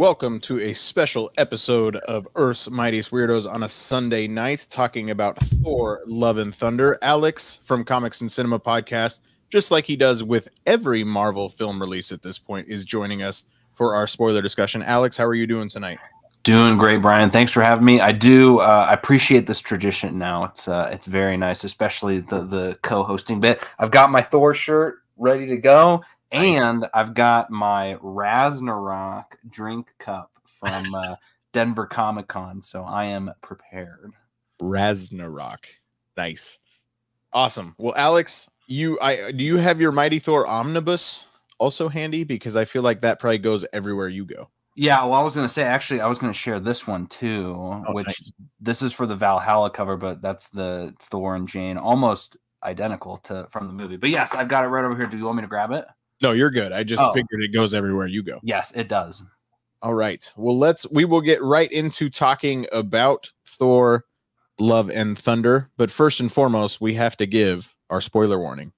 welcome to a special episode of Earth's Mightiest Weirdos on a Sunday night, talking about Thor, Love and Thunder. Alex from Comics and Cinema Podcast, just like he does with every Marvel film release at this point, is joining us for our spoiler discussion. Alex, how are you doing tonight? Doing great, Brian. Thanks for having me. I appreciate this tradition now. It's very nice, especially the co-hosting bit. I've got my Thor shirt ready to go. Nice. And I've got my Ragnarok drink cup from Denver Comic Con, so I am prepared. Ragnarok, nice, awesome. Well, Alex, do you have your Mighty Thor omnibus also handy? Because I feel like that probably goes everywhere you go. Yeah, well, I was going to say, actually, I was going to share this one too, which nice. This is for the Valhalla cover, but that's the Thor and Jane, almost identical from the movie. But yes, I've got it right over here. Do you want me to grab it? No, you're good. I just figured it goes everywhere you go. Yes, it does. All right. Well, we will get right into talking about Thor, Love and Thunder. But first and foremost, we have to give our spoiler warning.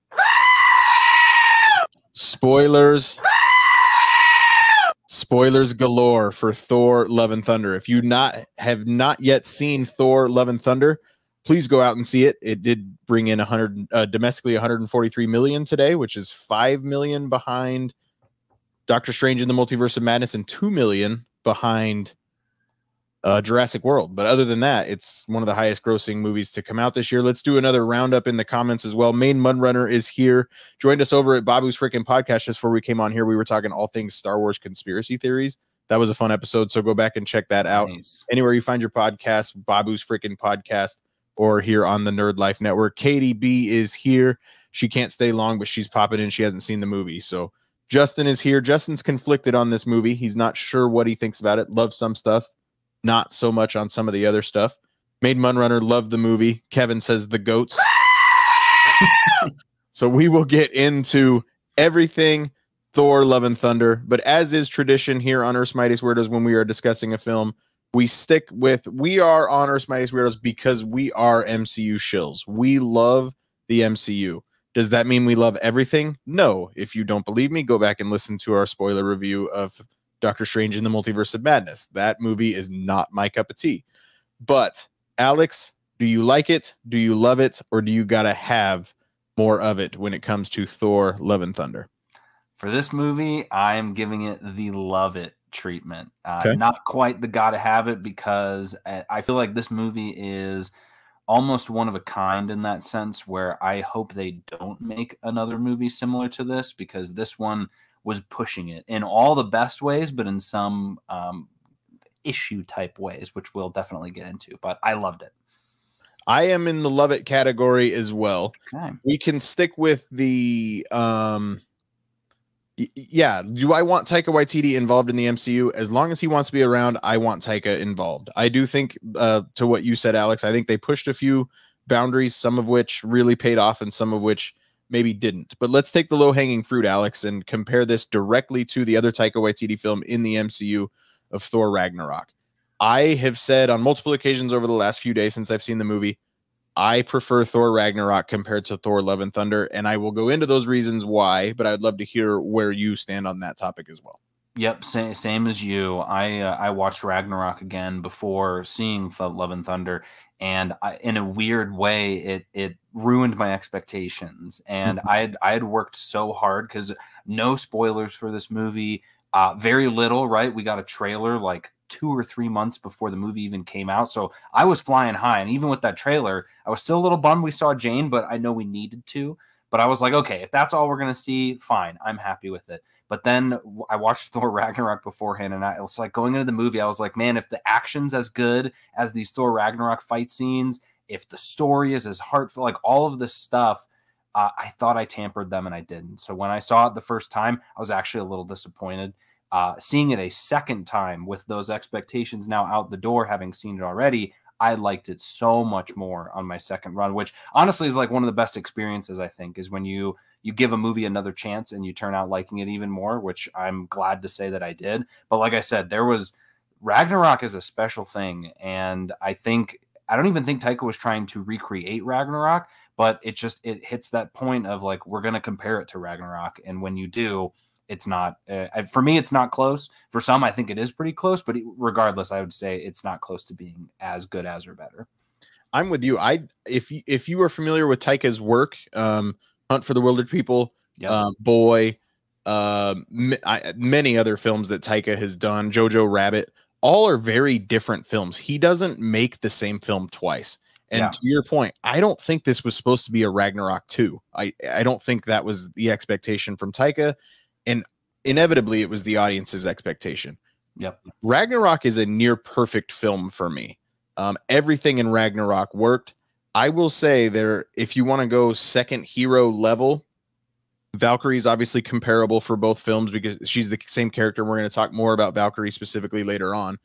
Spoilers galore for Thor, Love and Thunder. If you have not yet seen Thor, Love and Thunder, please go out and see it. It did bring in domestically 143 million today, which is 5 million behind Doctor Strange in the Multiverse of Madness and 2 million behind Jurassic World. But other than that, it's one of the highest grossing movies to come out this year. Let's do another roundup in the comments as well. Main Mudrunner is here. Joined us over at Babu's Freaking Podcast just before we came on here. We were talking all things Star Wars conspiracy theories. That was a fun episode, so go back and check that out. Nice. Anywhere you find your podcast, Babu's Freaking Podcast, or here on the Nerd Life Network. Katie B is here. She can't stay long, but she's popping in. She hasn't seen the movie. So Justin is here. Justin's conflicted on this movie. He's not sure what he thinks about it. Loves some stuff, not so much on some of the other stuff. Made Munrunner loved the movie. Kevin says the goats. So we will get into everything Thor, Love and Thunder. But as is tradition here on Earth's Mightiest Weirdos, when we are discussing a film, we are on Earth's Mightiest Weirdos because we are MCU shills. We love the MCU. Does that mean we love everything? No. If you don't believe me, go back and listen to our spoiler review of Doctor Strange in the Multiverse of Madness. That movie is not my cup of tea. But Alex, do you like it? Do you love it? Or do you gotta have more of it when it comes to Thor, Love and Thunder? For this movie, I'm giving it the love it treatment. Not quite the gotta have it, because I feel like this movie is almost one of a kind in that sense, where I hope they don't make another movie similar to this, because this one was pushing it in all the best ways, but in some issue type ways, which we'll definitely get into. But I loved it. I am in the love it category as well. Okay. We can stick with the yeah, do I want Taika Waititi involved in the MCU? As long as he wants to be around, I want Taika involved. I do think, to what you said, Alex, I think they pushed a few boundaries, some of which really paid off and some of which maybe didn't. But let's take the low-hanging fruit, Alex, and compare this directly to the other Taika Waititi film in the MCU of Thor Ragnarok. I have said on multiple occasions over the last few days since I've seen the movie, I prefer Thor Ragnarok compared to Thor Love and Thunder, and I will go into those reasons why, but I'd love to hear where you stand on that topic as well. Yep, same as you. I watched Ragnarok again before seeing Love and Thunder, and in a weird way, it ruined my expectations. And I had worked so hard, because no spoilers for this movie, very little, right? We got a trailer like 2 or 3 months before the movie even came out. So I was flying high. And even with that trailer, I was still a little bummed we saw Jane, but I know we needed to. But I was like, okay, if that's all we're going to see, fine. I'm happy with it. But then I watched Thor Ragnarok beforehand, and I was like, going into the movie, I was like, man, if the action's as good as these Thor Ragnarok fight scenes, if the story is as heartfelt, like all of this stuff, I thought I tampered them, and I didn't. So when I saw it the first time, I was actually a little disappointed. Seeing it a second time with those expectations now out the door, having seen it already, I liked it so much more on my second run, which honestly is like one of the best experiences, I think, is when you give a movie another chance and you turn out liking it even more, which I'm glad to say that I did. But like I said, Ragnarok is a special thing, and I don't even think Taika was trying to recreate Ragnarok, but it hits that point of like, we're going to compare it to Ragnarok, and when you do, it's not. For me, it's not close. For some, I think it is pretty close. But regardless, I would say it's not close to being as good as or better. I'm with you. If you are familiar with Taika's work, Hunt for the Wilder People, Yep. Boy, many other films that Taika has done, Jojo Rabbit, all are very different films. He doesn't make the same film twice. And to your point, I don't think this was supposed to be a Ragnarok 2. I don't think that was the expectation from Taika, and inevitably it was the audience's expectation. Yep. Ragnarok is a near perfect film for me. Everything in Ragnarok worked. I will say there, if you want to go second hero level, Valkyrie is obviously comparable for both films because she's the same character. We're going to talk more about Valkyrie specifically later on,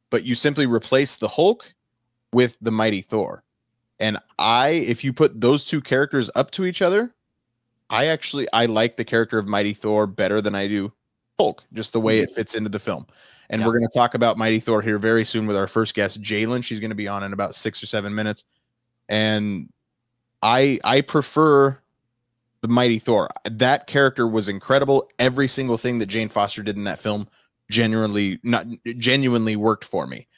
but you simply replace the Hulk with the mighty Thor. And if you put those two characters up to each other, I like the character of mighty Thor better than I do Hulk, just the way it fits into the film. And we're going to talk about mighty Thor here very soon with our first guest, Jalen. She's going to be on in about 6 or 7 minutes. And I prefer the mighty Thor. That character was incredible. Every single thing that Jane Foster did in that film genuinely worked for me.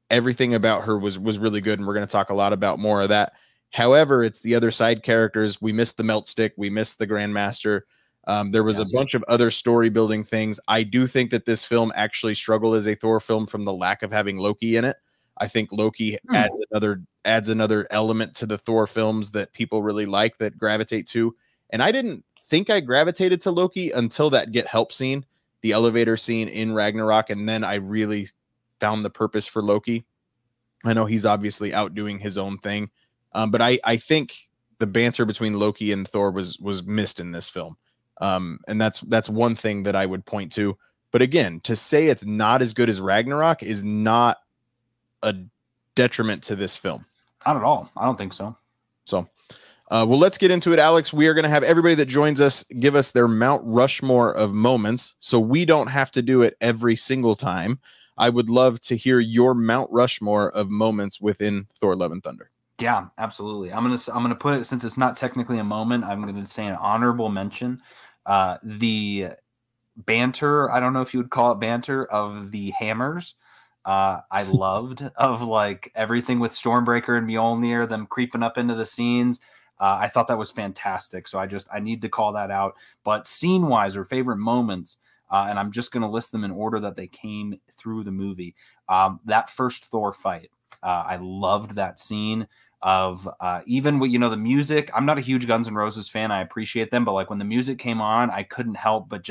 Everything about her was really good, and we're going to talk a lot about more of that. However, it's the other side characters. We missed the Melt Stick. We missed the Grandmaster. There was a bunch of other story building things. I do think that this film actually struggled as a Thor film from the lack of having Loki in it. I think Loki adds another element to the Thor films that people really like, that gravitate to. And I didn't think I gravitated to Loki until that Get Help scene, the elevator scene in Ragnarok, and then I really found the purpose for Loki. I know he's obviously out doing his own thing, but I think the banter between Loki and Thor was missed in this film. And that's one thing that I would point to. But again, to say it's not as good as Ragnarok is not a detriment to this film. Not at all. I don't think so. So, well, let's get into it, Alex. We are going to have everybody that joins us give us their Mount Rushmore of moments, so we don't have to do it every single time. I would love to hear your Mount Rushmore of moments within Thor: Love and Thunder. Yeah, absolutely. I'm gonna put it, since it's not technically a moment, I'm gonna say an honorable mention. The banter, I don't know if you would call it banter, of the hammers. I loved, of like everything with Stormbreaker and Mjolnir, them creeping up into the scenes. I thought that was fantastic. So I need to call that out. But scene wise, or favorite moments, and I'm just going to list them in order that they came through the movie. That first Thor fight, I loved that scene of even with, the music. I'm not a huge Guns N' Roses fan. I appreciate them. But like when the music came on, I couldn't help but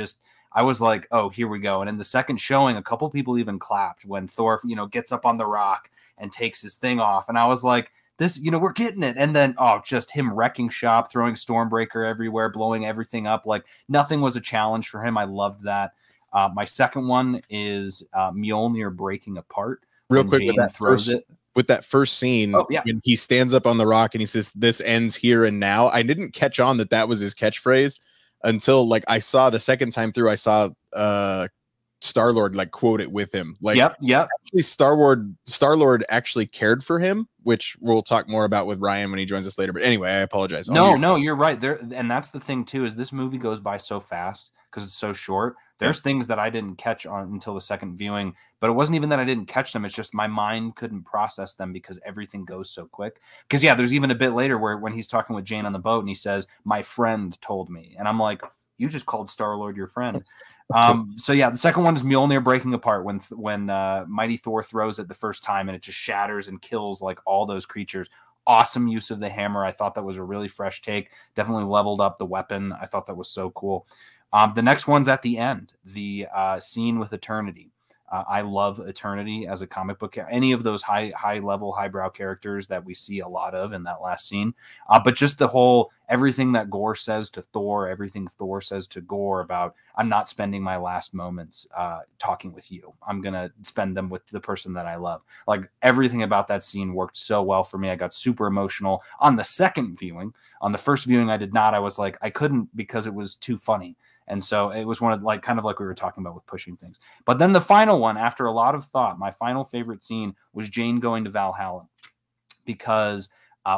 I was like, oh, here we go. And in the second showing, a couple people even clapped when Thor, gets up on the rock and takes his thing off. And I was like, this, we're getting it. And then, just him wrecking shop, throwing Stormbreaker everywhere, blowing everything up. Like nothing was a challenge for him. I loved that. My second one is Mjolnir breaking apart. Real quick, with that first scene, when he stands up on the rock and he says, "This ends here and now." I didn't catch on that was his catchphrase until like I saw the second time through. I saw Star-Lord like quote it with him. Like, yep. Actually, Star-Lord actually cared for him, which we'll talk more about with Ryan when he joins us later. But anyway, I apologize. No, you're right there, and that's the thing too. Is this movie goes by so fast because it's so short. There's things that I didn't catch on until the second viewing, but it wasn't even that I didn't catch them. It's just my mind couldn't process them because everything goes so quick. Because there's even a bit later when he's talking with Jane on the boat and he says, "My friend told me," and I'm like, "You just called Star-Lord your friend." So the second one is Mjolnir breaking apart when Mighty Thor throws it the first time and it just shatters and kills like all those creatures. Awesome use of the hammer. I thought that was a really fresh take. Definitely leveled up the weapon. I thought that was so cool. The next one's at the end, the scene with Eternity. I love Eternity as a comic book. Any of those high-level, highbrow characters that we see a lot of in that last scene. But just the whole, everything that Gore says to Thor, everything Thor says to Gore about, I'm not spending my last moments talking with you. I'm going to spend them with the person that I love. Like, everything about that scene worked so well for me. I got super emotional on the second viewing. On the first viewing, I did not. I was like, I couldn't because it was too funny. And so it was one of kind of like we were talking about with pushing things. But then the final one, after a lot of thought, my final favorite scene was Jane going to Valhalla, because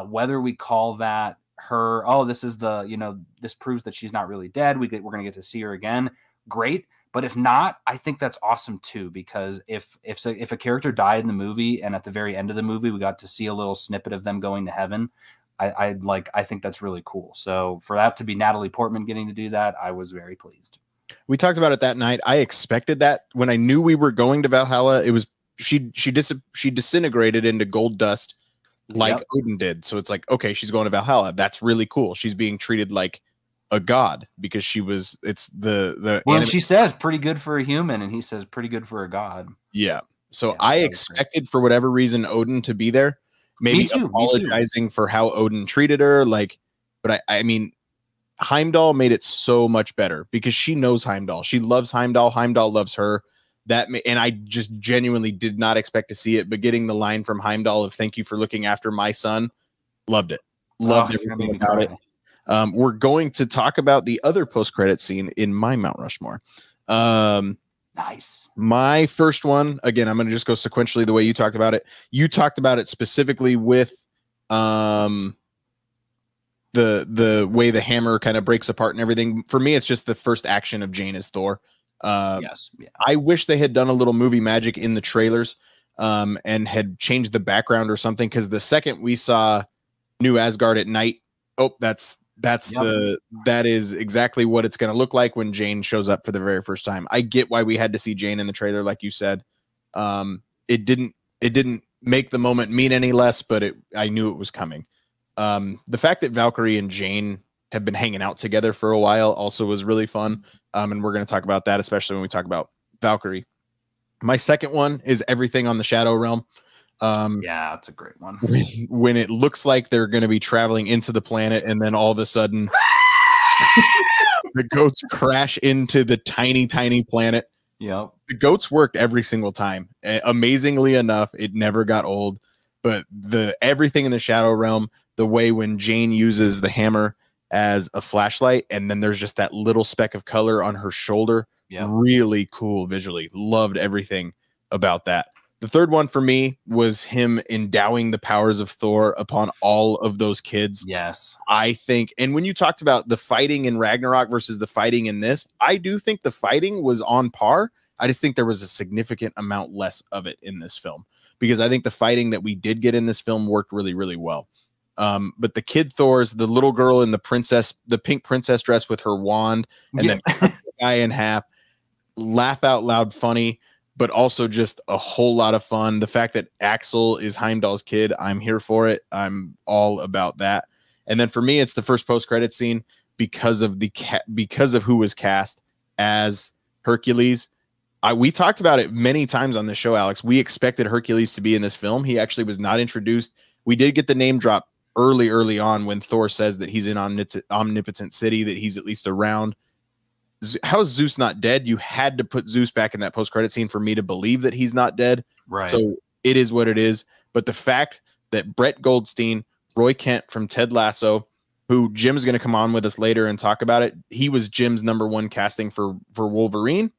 whether we call that her, this is this proves that she's not really dead. We're going to get to see her again. great. But if not, I think that's awesome too, because if a character died in the movie and at the very end of the movie we got to see a little snippet of them going to heaven, I think that's really cool. So for that to be Natalie Portman getting to do that, I was very pleased. We talked about it that night. I expected that when I knew we were going to Valhalla. It was she disintegrated into gold dust like Odin did. So it's like, okay, she's going to Valhalla. That's really cool. She's being treated like a god because she was. It's when she says pretty good for a human, and he says pretty good for a god. Yeah. So I expected for whatever reason Odin to be there. Maybe apologizing for how Odin treated her, but I mean, Heimdall made it so much better because she knows Heimdall. She loves Heimdall. Heimdall loves her. And I just genuinely did not expect to see it. But getting the line from Heimdall of "Thank you for looking after my son," loved it. Loved everything about it. We're going to talk about the other post-credit scene in my Mount Rushmore. Nice. My first one, again, I'm going to just go sequentially the way you talked about it. You talked about it specifically with the way the hammer kind of breaks apart and everything. For me, it's just the first action of Jane as Thor. Yes. Yeah. I wish they had done a little movie magic in the trailers and had changed the background or something, because the second we saw New Asgard at night, that is exactly what it's going to look like when Jane shows up for the very first time. I get why we had to see Jane in the trailer, like you said. It didn't make the moment mean any less, but I knew it was coming. The fact that Valkyrie and Jane have been hanging out together for a while also was really fun. And we're going to talk about that, especially when we talk about Valkyrie. My second one is everything on the Shadow Realm. Yeah, that's a great one. When it looks like they're going to be traveling into the planet, and then all of a sudden the goats crash into the tiny planet. Yep. The goats worked every single time. Amazingly enough, it never got old. But everything in the Shadow Realm, the way when Jane uses the hammer as a flashlight, and then there's just that little speck of color on her shoulder, really cool visually. Loved everything about that. The third one for me was him endowing the powers of Thor upon all of those kids. Yes. I think, and when you talked about the fighting in Ragnarok versus the fighting in this, I do think the fighting was on par. I just think there was a significant amount less of it in this film, because I think the fighting that we did get in this film worked really, really well. But the kid Thors, the little girl in the pink princess dress with her wand, and then cut the guy in half, laugh out loud funny, but also just a whole lot of fun. The fact that Axel is Heimdall's kid, I'm here for it. I'm all about that. And then for me, it's the first post-credit scene because of who was cast as Hercules. We talked about it many times on the show, Alex. We expected Hercules to be in this film. He actually was not introduced. We did get the name drop early on when Thor says that he's in Omnipotent City, that he's at least around. How is Zeus not dead? You had to put Zeus back in that post-credit scene for me to believe that he's not dead. Right. So it is what it is. But the fact that Brett Goldstein, Roy Kent from Ted Lasso, who Jim's going to come on with us later and talk about it, he was Jim's #1 casting for Wolverine,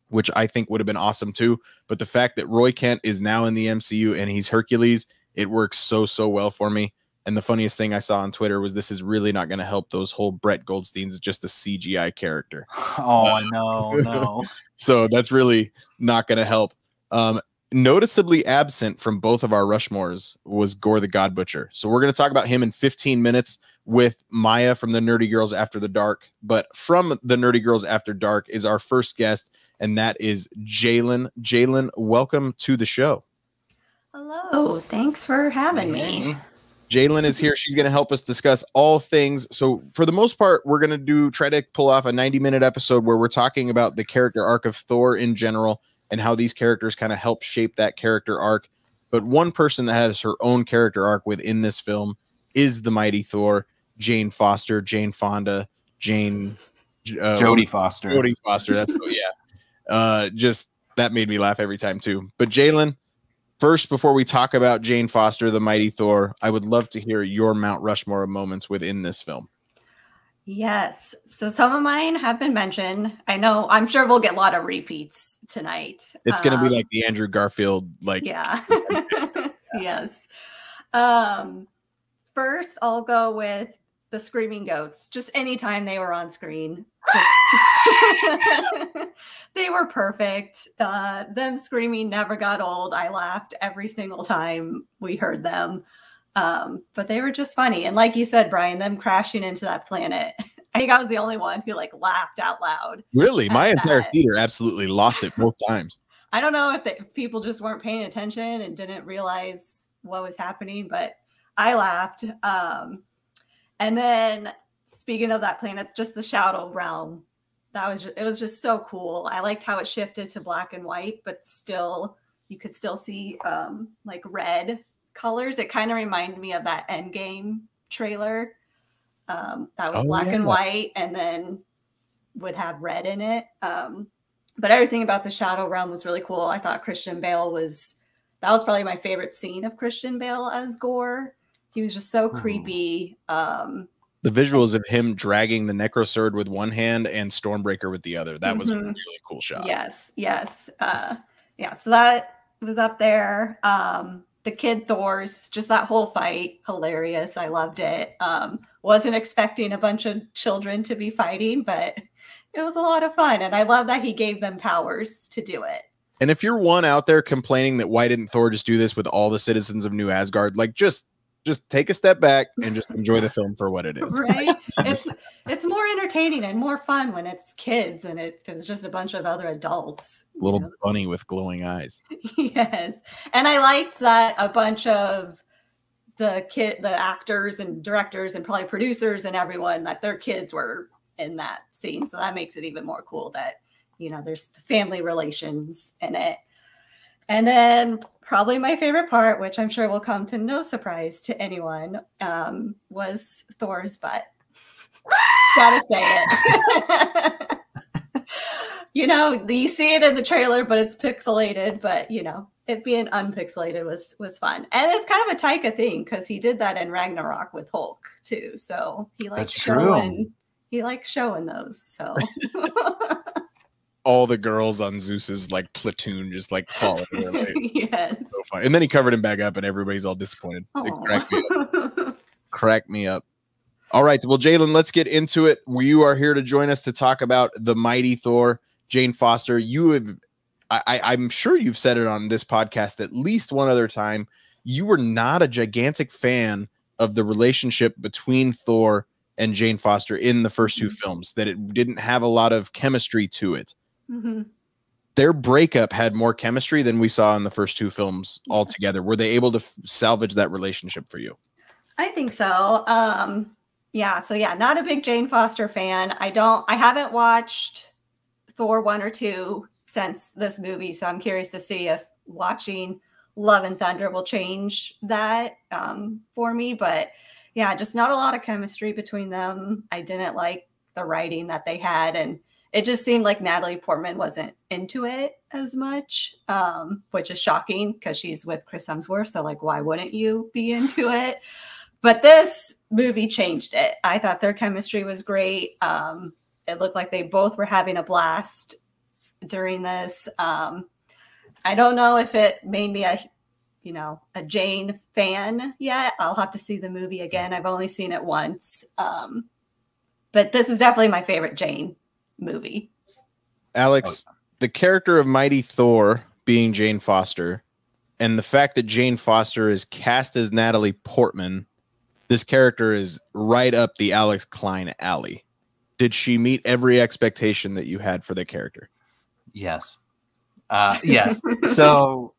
which I think would have been awesome too. But the fact that Roy Kent is now in the MCU and he's Hercules, it works so well for me. And the funniest thing I saw on Twitter was this is really not going to help those whole Brett Goldstein's just a CGI character. Oh, I know. No. So that's really not going to help. Noticeably absent from both of our Rushmores was Gore the God Butcher. So we're going to talk about him in 15 minutes with Maya from the Nerdy Girls After the Dark. But from the Nerdy Girls After Dark is our first guest, and that is Jalen. Jalen, welcome to the show. Hello. Thanks for having me. Jalen is here. She's going to help us discuss all things. So for the most part, we're going to try to pull off a 90-minute episode where we're talking about the character arc of Thor in general and how these characters kind of help shape that character arc. But one person that has her own character arc within this film is the mighty Thor, Jane Foster, Jane Fonda, Jodie Foster. Jodie Foster. That's just that made me laugh every time too. But Jalen, first, before we talk about Jane Foster, the mighty Thor, I would love to hear your Mount Rushmore moments within this film. Yes. So some of mine have been mentioned. I'm sure we'll get a lot of repeats tonight. It's going to be like the Andrew Garfield, yeah. Yes. First, I'll go with the screaming goats. Just anytime they were on screen, just they were perfect. Them screaming never got old. I laughed every single time we heard them. But they were just funny. And like you said, Brian, them crashing into that planet. I think I was the only one who like laughed out loud. Really? My entire theater absolutely lost it both times. I don't know if people just weren't paying attention and didn't realize what was happening, but I laughed. And then speaking of that planet, just the Shadow Realm, it was just so cool. I liked how it shifted to black and white, but still you could still see like red colors. It kind of reminded me of that Endgame trailer that was black and white and then would have red in it. But everything about the Shadow Realm was really cool. I thought Christian Bale that was probably my favorite scene of Christian Bale as Gore. He was just so creepy. The visuals of him dragging the Necrosword with one hand and Stormbreaker with the other. That was a really cool shot. Yes. Yeah, so that was up there. The kid Thors, just that whole fight, hilarious. I loved it. Wasn't expecting a bunch of children to be fighting, but it was a lot of fun. And I love that he gave them powers to do it. And if you're one out there complaining that why didn't Thor just do this with all the citizens of New Asgard, like just take a step back and just enjoy the film for what it is. Right? It's more entertaining and more fun when it's kids and it was just a bunch of other adults. Little bunny with glowing eyes. Yes. And I liked that a bunch of the actors and directors and probably producers and everyone, that their kids were in that scene. So that makes it even more cool that, there's the family relations in it. And then probably my favorite part, which I'm sure will come to no surprise to anyone, was Thor's butt. Gotta say it. You see it in the trailer, but it's pixelated. But it being unpixelated was fun, and it's kind of a Taika thing because he did that in Ragnarok with Hulk too. So he likes showing those. So. All the girls on Zeus's like platoon just like fall over. Like, yes. So funny. And then he covered him back up and everybody's all disappointed. It cracked me up. All right. Well, Jalen, let's get into it. You are here to join us to talk about the mighty Thor. Jane Foster, I'm sure you've said it on this podcast at least one other time. You were not a gigantic fan of the relationship between Thor and Jane Foster in the first two films, that it didn't have a lot of chemistry to it. Their breakup had more chemistry than we saw in the first two films altogether. Were they able to salvage that relationship for you? I think so. Not a big Jane Foster fan. I haven't watched Thor 1 or 2 since this movie, so I'm curious to see if watching Love and Thunder will change that for me. But yeah, just not a lot of chemistry between them. I didn't like the writing that they had, and it just seemed like Natalie Portman wasn't into it as much, which is shocking because she's with Chris Hemsworth. So like, why wouldn't you be into it? But this movie changed it. I thought their chemistry was great. It looked like they both were having a blast during this. I don't know if it made me a Jane fan yet. I'll have to see the movie again. I've only seen it once. But this is definitely my favorite Jane movie. Alex, the character of mighty Thor being Jane Foster, and the fact that Jane Foster is cast as Natalie Portman, this character is right up the Alex Klein alley. Did she meet every expectation that you had for the character? Yes. Yes. So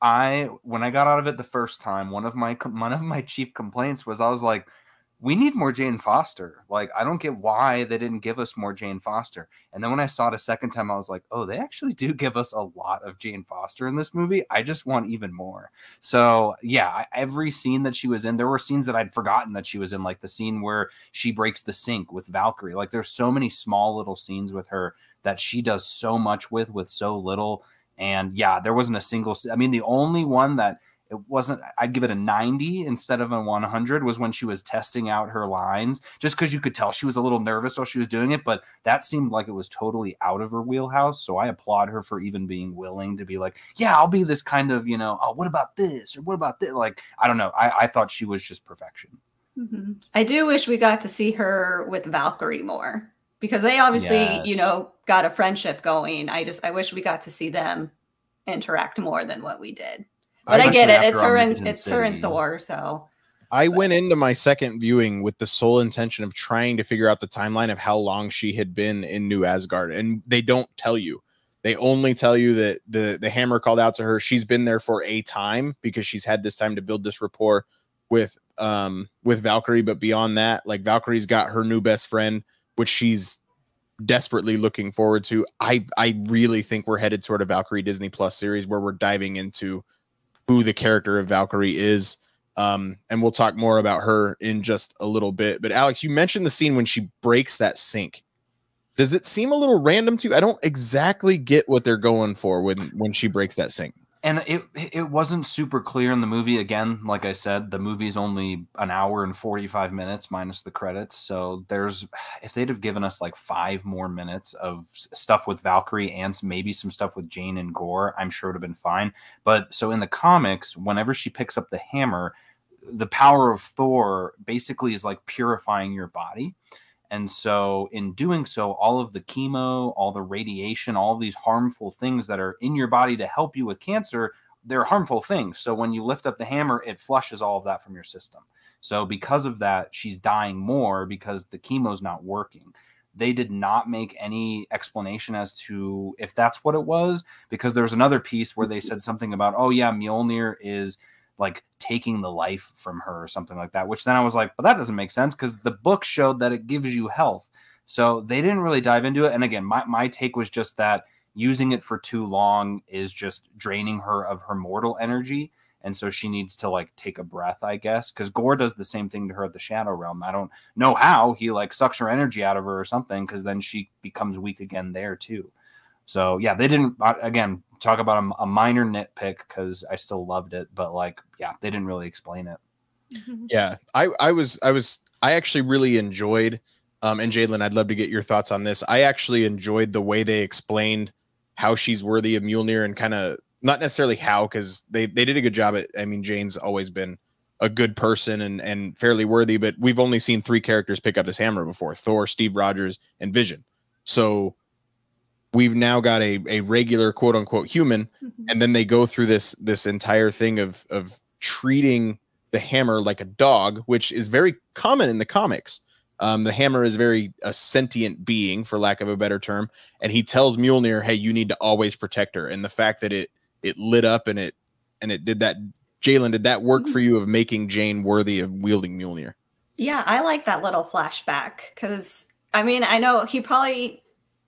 when I got out of it the first time, one of my chief complaints was, I was like, we need more Jane Foster. Like, I don't get why they didn't give us more Jane Foster. And then when I saw it a second time, I was like, oh, they actually do give us a lot of Jane Foster in this movie. I just want even more. So yeah, every scene that she was in, there were scenes that I'd forgotten that she was in, like the scene where she breaks the sink with Valkyrie. Like, there's so many small little scenes with her that she does so much with so little. And yeah, there wasn't a single, the only one that it wasn't, I'd give it a 90 instead of a 100, was when she was testing out her lines, just because you could tell she was a little nervous while she was doing it. But that seemed like it was totally out of her wheelhouse. So I applaud her for even being willing to be like, yeah, I'll be this kind of, oh, what about this? Or what about this? Like, I don't know. I thought she was just perfection. I do wish we got to see her with Valkyrie more, because they obviously, you Yes. know, got a friendship going. I wish we got to see them interact more than what we did. But I get it. Especially after It's her and City. Thor. So I went into my second viewing with the sole intention of trying to figure out the timeline of how long she had been in New Asgard, and they don't tell you. They only tell you that the hammer called out to her. She's been there for a time because she's had this time to build this rapport with Valkyrie. But beyond that, like, Valkyrie's got her new best friend, which she's desperately looking forward to. I really think we're headed toward a Valkyrie Disney Plus series where we're diving into who the character of Valkyrie is. And we'll talk more about her in just a little bit. But Alex, you mentioned the scene when she breaks that sink. Does it seem a little random to you? I don't exactly get what they're going for when she breaks that sink. And it wasn't super clear in the movie. Again, like I said, the movie's only an hour and 45 minutes minus the credits. So if they'd have given us like 5 more minutes of stuff with Valkyrie and maybe some stuff with Jane and Gore, I'm sure it would have been fine. But so in the comics, whenever she picks up the hammer, the power of Thor basically is like purifying your body. And so in doing so, all of the chemo, all the radiation, all of these harmful things that are in your body to help you with cancer, they're harmful things. So when you lift up the hammer, it flushes all of that from your system. So because of that, she's dying more because the chemo's not working. They did not make any explanation as to if that's what it was, because there was another piece where they said something about, oh yeah, Mjolnir is like taking the life from her or something like that, which then I was like, well, that doesn't make sense because the book showed that it gives you health. So they didn't really dive into it. And again, my take was just that using it for too long is just draining her of her mortal energy. And so she needs to like take a breath, I guess, because Gore does the same thing to her at the Shadow Realm. I don't know how he like sucks her energy out of her or something, because then she becomes weak again there too. So yeah, they didn't, again, talk about a minor nitpick because I still loved it, but like, yeah, they didn't really explain it. Yeah, I actually really enjoyed, and Jadlyn, I'd love to get your thoughts on this. I actually enjoyed the way they explained how she's worthy of Mjolnir, and kind of not necessarily how, because they did a good job at, I mean, Jane's always been a good person and fairly worthy, but we've only seen 3 characters pick up this hammer before: Thor, Steve Rogers, and Vision. So we've now got a regular quote unquote human. And then they go through this entire thing of treating the hammer like a dog, which is very common in the comics. The hammer is a sentient being, for lack of a better term. And he tells Mjolnir, hey, you need to always protect her. And the fact that it lit up and it did that. Jalen, did that work for you of making Jane worthy of wielding Mjolnir? Yeah, I like that little flashback, because I mean, I know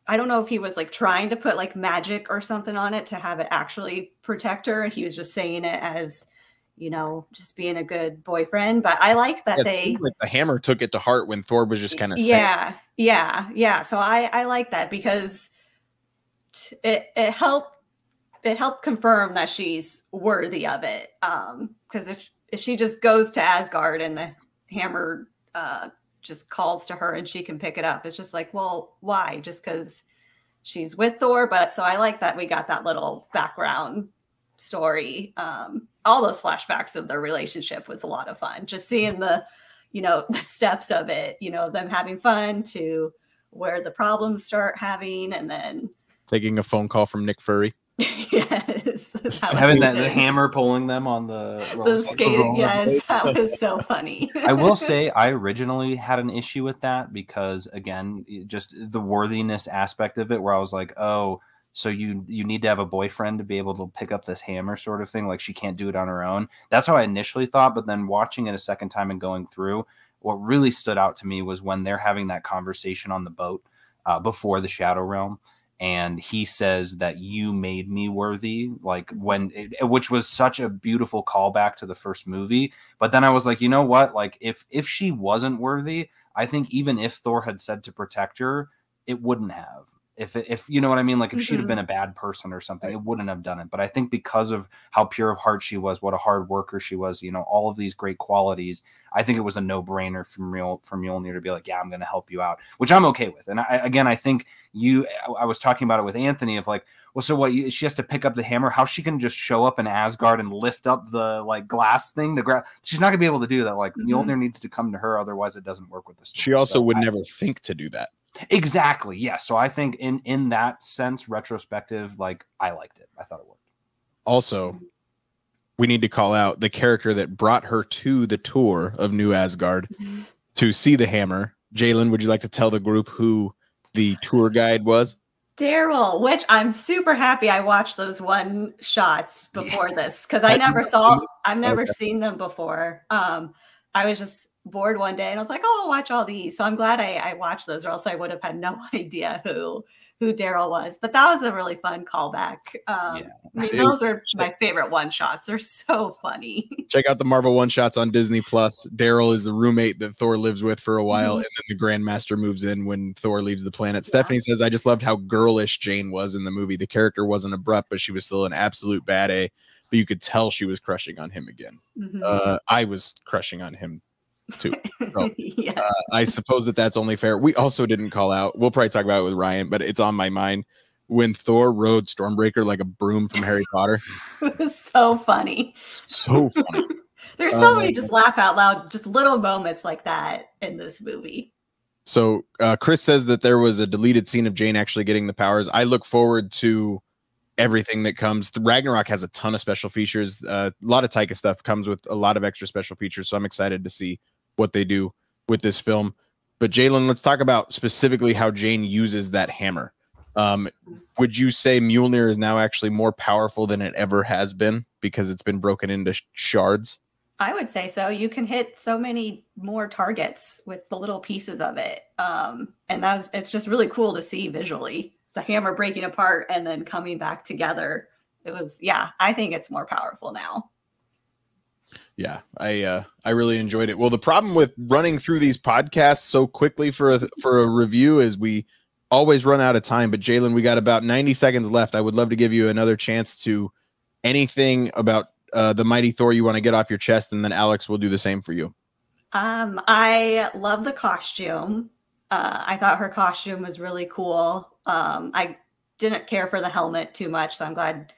I don't know if he was like trying to put like magic or something on it to have it actually protect her. He was just saying it as, you know, just being a good boyfriend. But I like that seemed like the hammer took it to heart when Thor was just kind of yeah. So I like that, because it helped confirm that she's worthy of it. Because if she just goes to Asgard and the hammer just calls to her and she can pick it up, it's just like, well, why? Just because she's with Thor? But so I like that we got that little background story. All those flashbacks of their relationship was a lot of fun. Just seeing the steps of it, them having fun to where the problems start having, and then taking a phone call from Nick Fury. Yes. Having the hammer pulling them on the skating. Yes, that was so funny. I will say I originally had an issue with that because, again, just the worthiness aspect of it, where I was like, oh, so you need to have a boyfriend to be able to pick up this hammer sort of thing. Like, she can't do it on her own. That's how I initially thought. But then watching it a second time and going through, what really stood out to me was when they're having that conversation on the boat before the Shadow Realm. And he says that you made me worthy, like which was such a beautiful callback to the first movie. But then I was like, you know what? Like if she wasn't worthy, I think even if Thor had said to protect her, it wouldn't have. If you know what I mean, like if she'd have been a bad person or something, it wouldn't have done it. But I think because of how pure of heart she was, what a hard worker she was, you know, all of these great qualities, I think it was a no-brainer for Mjolnir to be like, yeah, I'm going to help you out, which I'm okay with. And I think I was talking about it with Anthony of like, well, so what? She has to pick up the hammer. How she can just show up in Asgard and lift up the like glass thing to grab? She's not gonna be able to do that. Like Mjolnir needs to come to her, otherwise it doesn't work with the story. She also would never think to do that. Exactly. Yeah. So I think in that sense, retrospective, like I liked it. I thought it worked. Also, we need to call out the character that brought her to the tour of New Asgard to see the hammer. Jalen, would you like to tell the group who the tour guide was? Daryl, which I'm super happy I watched those one shots before this because I've never seen them before. I was just bored one day and I was like, oh, I'll watch all these. So I'm glad I watched those, or else I would have had no idea who Daryl was. But that was a really fun callback. I mean, those are my favorite one shots. They're so funny. Check out the Marvel one shots on Disney Plus. Daryl is the roommate that Thor lives with for a while, and then the Grandmaster moves in when Thor leaves the planet. Stephanie says, I just loved how girlish Jane was in the movie. The character wasn't abrupt, but she was still an absolute bad A. But you could tell she was crushing on him again. I was crushing on him too. So, I suppose that's only fair. We also didn't call out, we'll probably talk about it with Ryan, but it's on my mind, when Thor rode Stormbreaker like a broom from Harry Potter. It was so funny. So funny. There's so many just laugh out loud, just little moments like that in this movie. So Chris says that there was a deleted scene of Jane actually getting the powers. I look forward to everything that comes. Ragnarok has a ton of special features. A lot of Taika stuff comes with a lot of extra special features, so I'm excited to see what they do with this film. But Jalen, let's talk about specifically how Jane uses that hammer. Would you say Mjolnir is now actually more powerful than it ever has been because it's been broken into shards? I would say so. You can hit so many more targets with the little pieces of it. And it's just really cool to see visually the hammer breaking apart and then coming back together. It was, I think it's more powerful now. Yeah, I really enjoyed it. Well, the problem with running through these podcasts so quickly for a review is we always run out of time. But Jalen, we got about 90 seconds left. I would love to give you another chance to anything about the Mighty Thor you want to get off your chest, and then Alex will do the same for you. I love the costume. I thought her costume was really cool. I didn't care for the helmet too much, so I'm glad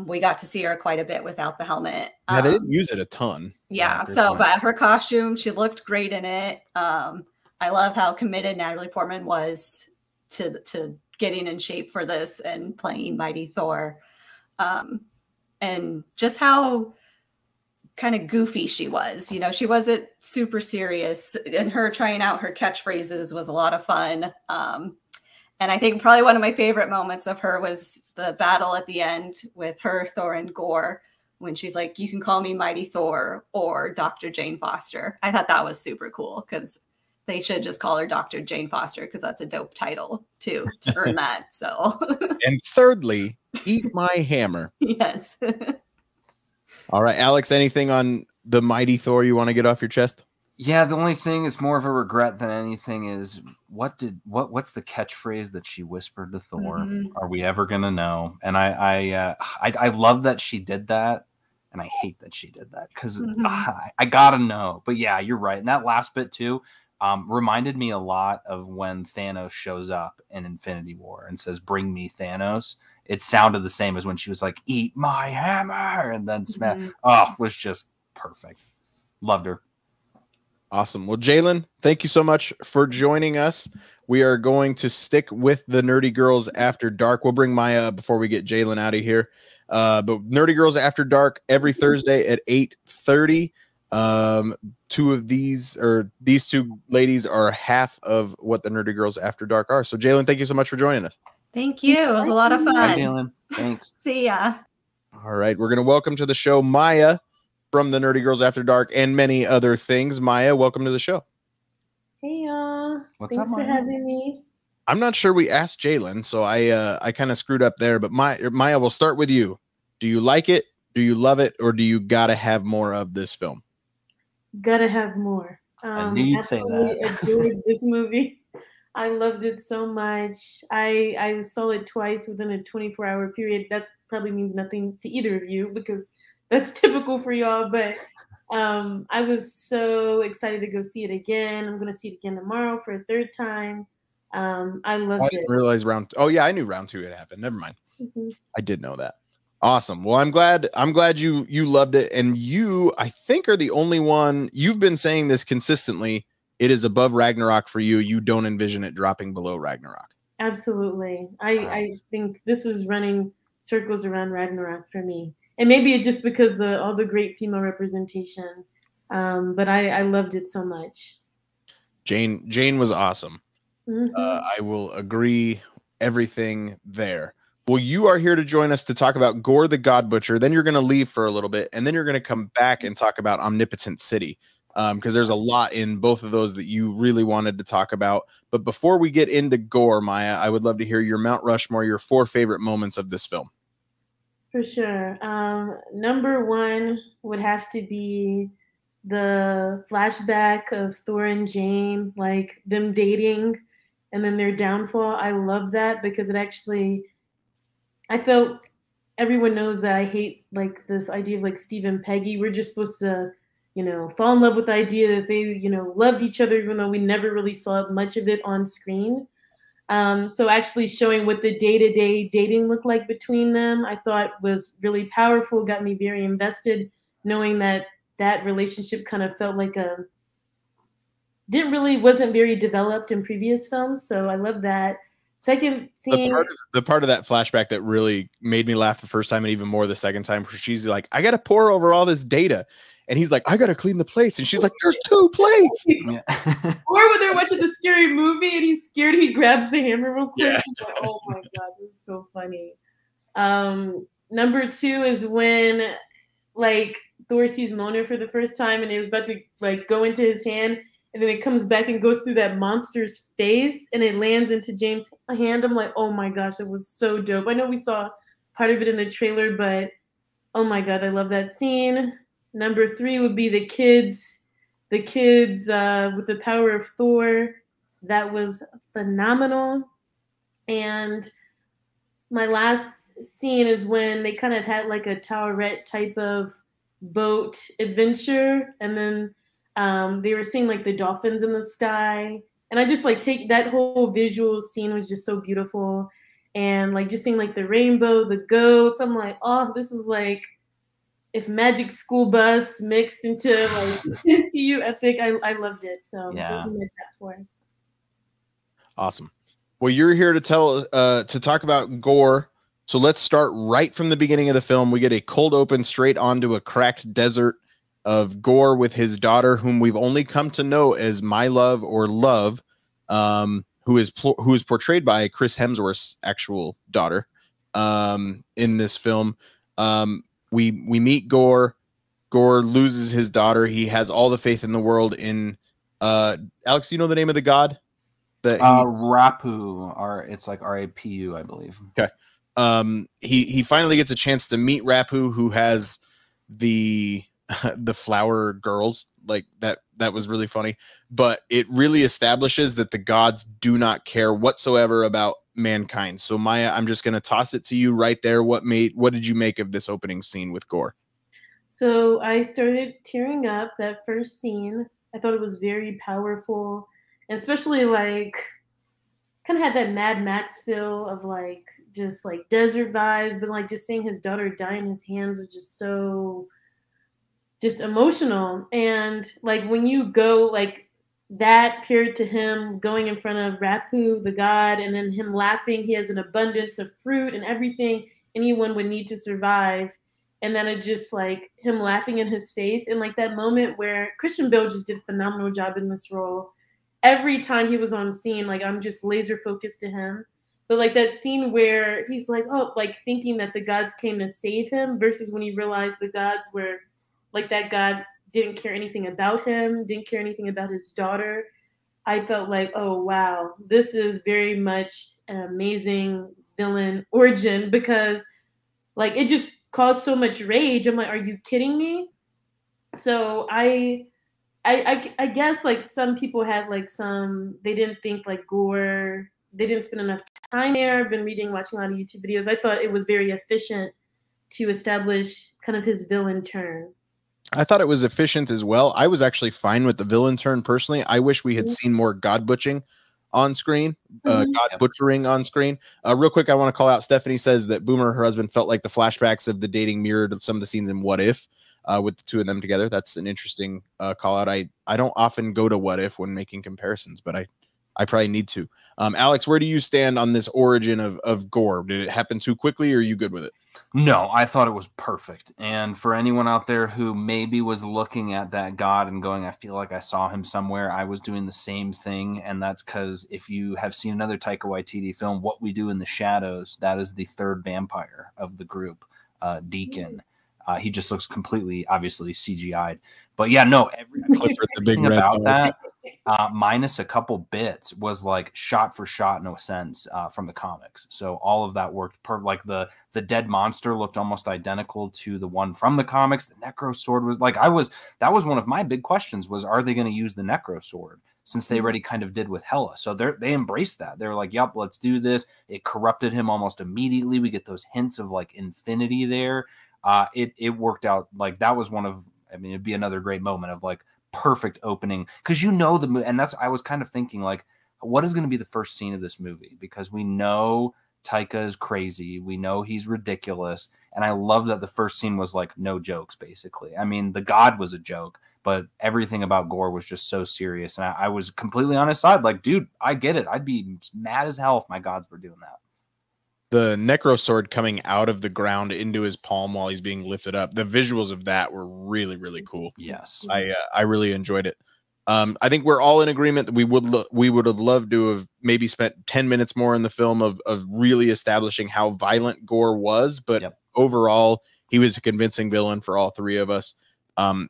we got to see her quite a bit without the helmet. Yeah, they didn't use it a ton. Yeah, but her costume, she looked great in it. I love how committed Natalie Portman was to getting in shape for this and playing Mighty Thor. And just how kind of goofy she was. You know, she wasn't super serious, and her trying out her catchphrases was a lot of fun. And I think probably one of my favorite moments of her was the battle at the end with her, Thor, and Gore, when she's like, you can call me Mighty Thor or Dr. Jane Foster. I thought that was super cool because they should just call her Dr. Jane Foster because that's a dope title too, to earn that. So, and thirdly, eat my hammer. Yes. All right, Alex, anything on the Mighty Thor you want to get off your chest? Yeah, the only thing is more of a regret than anything is what's the catchphrase that she whispered to Thor? Are we ever gonna know? And I love that she did that, and I hate that she did that because I gotta know. But yeah, you're right. And that last bit too reminded me a lot of when Thanos shows up in Infinity War and says, "Bring me Thanos." It sounded the same as when she was like, "Eat my hammer," and then smash. Oh, it was just perfect. Loved her. Awesome. Well, Jalen, thank you so much for joining us. We are going to stick with the Nerdy Girls After Dark. We'll bring Maya up before we get Jalen out of here. But Nerdy Girls After Dark every Thursday at 8:30. These two ladies are half of what the Nerdy Girls After Dark are. So, Jalen, thank you so much for joining us. Thank you. It was a lot of fun. Hi, Jalen. Thanks. See ya. All right. We're going to welcome to the show Maya from the Nerdy Girls After Dark and many other things. Maya, welcome to the show. Hey, y'all. What's Thanks up, for Maya? having me. I'm not sure we asked Jalen, so I kind of screwed up there. But Maya, we'll start with you. Do you like it? Do you love it? Or do you got to have more of this film? Gotta have more. I knew you'd say that. Enjoyed this movie. I loved it so much. I saw it twice within a 24-hour period. That probably means nothing to either of you because that's typical for y'all. But I was so excited to go see it again. I'm going to see it again tomorrow for a third time. I loved I didn't it. realize round. Oh yeah, I knew round 2 had happened. Never mind. Mhm. I did know that. Awesome. Well, I'm glad you loved it, and you, I think, are the only one. You've been saying this consistently. It is above Ragnarok for you. You don't envision it dropping below Ragnarok. Absolutely. I think this is running circles around Ragnarok for me. And maybe it's just because all the great female representation. But I loved it so much. Jane was awesome. I will agree everything there. Well, you are here to join us to talk about Gore the God Butcher. Then you're going to leave for a little bit, and then you're going to come back and talk about Omnipotent City, because there's a lot in both of those that you really wanted to talk about. But before we get into Gore, Maya, I would love to hear your Mount Rushmore, your 4 favorite moments of this film. For sure. Number 1 would have to be the flashback of Thor and Jane, like them dating and then their downfall. I love that because it actually, I felt everyone knows that I hate like this idea of like Steve and Peggy. We're just supposed to, fall in love with the idea that they, loved each other, even though we never really saw much of it on screen. So actually showing what the day-to-day dating looked like between them, I thought was really powerful, got me very invested, knowing that that relationship kind of felt like wasn't very developed in previous films. So I love that. Second scene. The part of that flashback that really made me laugh the first time and even more the second time, where she's like, I got to pour over all this data. And he's like, I got to clean the plates. And she's like, there's 2 plates. Yeah. Or when they're watching the scary movie and he's scared, he grabs the hammer real quick. Yeah. Like, oh my God, this is so funny. Number 2 is when like Thor sees Mona for the first time and it was about to like go into his hand. And then it comes back and goes through that monster's face and it lands into Jane's hand. I'm like, oh my gosh, it was so dope. I know we saw part of it in the trailer, but oh my God, I love that scene. Number 3 would be the kids with the power of Thor. That was phenomenal. And my last scene is when they kind of had like a Towerette type of boat adventure. And then they were seeing like the dolphins in the sky. And I just like take that whole visual scene was just so beautiful. And like just seeing like the rainbow, the goats. I'm like, oh, this is like if Magic School Bus mixed into like MCU epic. I loved it. So Yeah. those are my top 4. Awesome. Well, you're here to to talk about Gore. So let's start right from the beginning of the film. We get a cold open straight onto a cracked desert of Gore with his daughter, whom we've only come to know as My Love or Love, who is portrayed by Chris Hemsworth's actual daughter in this film. We meet Gore. Gore loses his daughter. He has all the faith in the world in Alex, do you know the name of the god? Rapu, it's like Rapu, I believe. Okay. He finally gets a chance to meet Rapu, who has the flower girls. Like that was really funny. But it really establishes that the gods do not care whatsoever about mankind. So Maya, I'm just gonna toss it to you right there. What did you make of this opening scene with Gore? So I started tearing up that first scene. I thought it was very powerful, and especially like kind of had that Mad Max feel of like just like desert vibes, but like just seeing his daughter die in his hands was just so just emotional. And like when you go like that period to him going in front of Rapu, the god, and then him laughing, he has an abundance of fruit and everything anyone would need to survive. And then it just like him laughing in his face. And like that moment where Christian Bale just did a phenomenal job in this role. Every time he was on scene, like I'm just laser focused to him. But like that scene where he's like, oh, like thinking that the gods came to save him versus when he realized the gods were like that god didn't care anything about him, didn't care anything about his daughter. I felt like, oh, wow, this is very much an amazing villain origin because like it just caused so much rage. I'm like, are you kidding me? So I I guess like some people had like they didn't think like gore, they didn't spend enough time there. I've been watching a lot of YouTube videos. I thought it was very efficient to establish kind of his villain turn. I thought it was efficient as well. I was actually fine with the villain turn personally. I wish we had seen more God butching on screen, God butchering on screen. Real quick, I want to call out Stephanie says that Boomer, her husband, felt like the flashbacks of the dating mirrored some of the scenes in What If with the two of them together. That's an interesting call out. I don't often go to What If when making comparisons, but I probably need to. Alex, where do you stand on this origin of gore? Did it happen too quickly, or are you good with it? No, I thought it was perfect. And for anyone out there who maybe was looking at that God and going, I feel like I saw him somewhere, I was doing the same thing. And that's because if you have seen another Taika Waititi film, What We Do in the Shadows, that is the third vampire of the group, Deacon. He just looks completely, obviously, CGI'd. But yeah, no, everything about that, minus a couple bits, was like shot for shot, no sense from the comics. So all of that worked perfect. Like the dead monster looked almost identical to the one from the comics. The Necro Sword was like, that was one of my big questions was, are they going to use the Necro Sword? Since they already kind of did with Hela. So they embraced that. They were like, yep, let's do this. It corrupted him almost immediately. We get those hints of like infinity there. It worked out. Like that was one of, I mean, it'd be another great moment of like perfect opening. Cause you know, and that's, I was kind of thinking like, what is going to be the first scene of this movie? Because we know Taika is crazy. We know he's ridiculous. And I love that the first scene was like no jokes, basically. I mean, the God was a joke, but everything about gore was just so serious. And I was completely on his side. Like, dude, I get it. I'd be mad as hell if my gods were doing that. The Necro Sword coming out of the ground into his palm while he's being lifted up. The visuals of that were really, really cool. Yes. I really enjoyed it. I think we're all in agreement that we would have loved to have maybe spent 10 minutes more in the film of really establishing how violent gore was. But overall, he was a convincing villain for all three of us.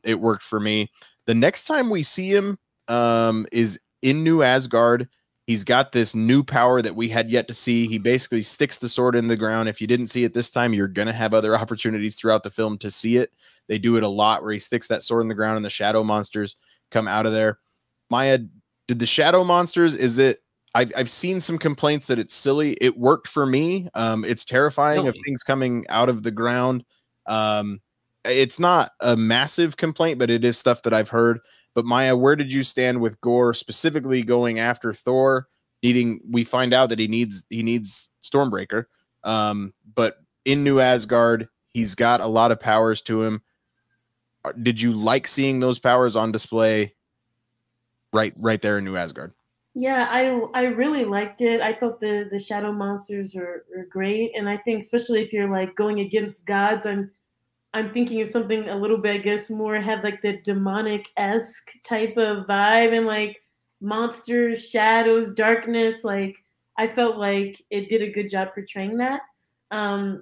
It worked for me. The next time we see him is in New Asgard. He's got this new power that we had yet to see. He basically sticks the sword in the ground. If you didn't see it this time, you're going to have other opportunities throughout the film to see it. They do it a lot where he sticks that sword in the ground and the shadow monsters come out of there. Maya, did the shadow monsters, is it, I've seen some complaints that it's silly. It worked for me. It's terrifying of things coming out of the ground. It's not a massive complaint, but it is stuff that I've heard. But Maya, where did you stand with gore, specifically going after Thor? We find out that he needs Stormbreaker. But in New Asgard, he's got a lot of powers to him. Did you like seeing those powers on display right there in New Asgard? Yeah, I really liked it. I thought the shadow monsters are great, and I think especially if you're like going against gods, I'm thinking of something a little bit, I guess, more had like the demonic-esque type of vibe and like monsters, shadows, darkness. Like I felt like it did a good job portraying that. I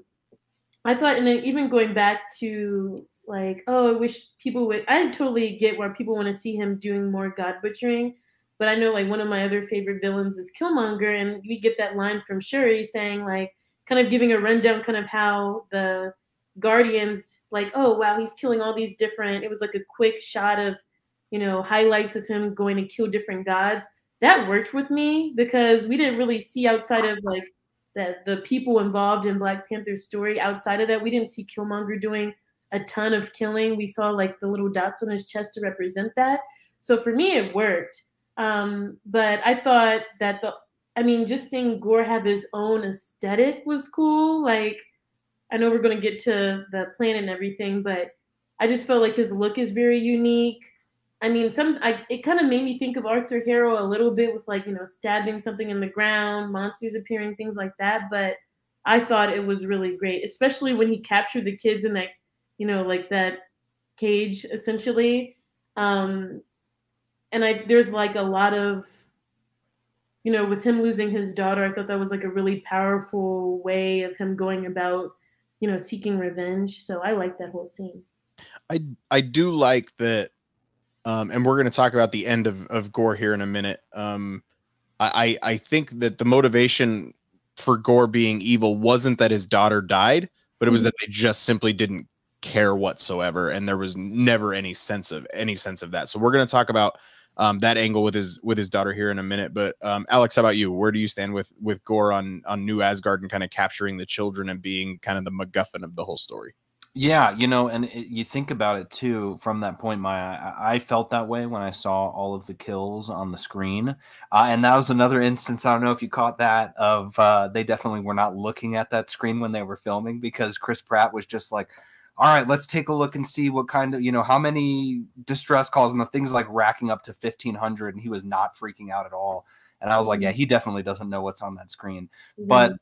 thought, and then even going back to like, oh, I wish people would. I totally get where people want to see him doing more god butchering, but I know like one of my other favorite villains is Killmonger, and we get that line from Shuri saying like, kind of giving a rundown, kind of how the Guardians, like, oh wow, he's killing all these different. It was like a quick shot of, highlights of him going to kill different gods. That worked with me because we didn't really see outside of like the people involved in Black Panther's story. Outside of that, we didn't see Killmonger doing a ton of killing. We saw like the little dots on his chest to represent that. So for me, it worked. But I thought that just seeing Gore have his own aesthetic was cool. Like, I know we're going to get to the planet and everything, but I just felt like his look is very unique. I mean, it kind of made me think of Arthur Harrow a little bit with like, stabbing something in the ground, monsters appearing, things like that. But I thought it was really great, especially when he captured the kids in that, like that cage essentially. And there's like a lot of, with him losing his daughter, I thought that was like a really powerful way of him going about seeking revenge. So I like that whole scene. I do like that. And we're going to talk about the end of Gore here in a minute. I think that the motivation for Gore being evil wasn't that his daughter died, but it was that they just simply didn't care whatsoever, and there was never any sense of that. So we're going to talk about that angle with his daughter here in a minute. But Alex, how about you? Where do you stand with Gore on New Asgard and kind of capturing the children and being kind of the MacGuffin of the whole story? Yeah, and you think about it too from that point. I felt that way when I saw all of the kills on the screen, and that was another instance. I don't know if you caught that of they definitely were not looking at that screen when they were filming, because Chris Pratt was just like, all right, let's take a look and see what kind of, how many distress calls, and the things like racking up to 1,500, and he was not freaking out at all. And I was like, yeah, he definitely doesn't know what's on that screen. But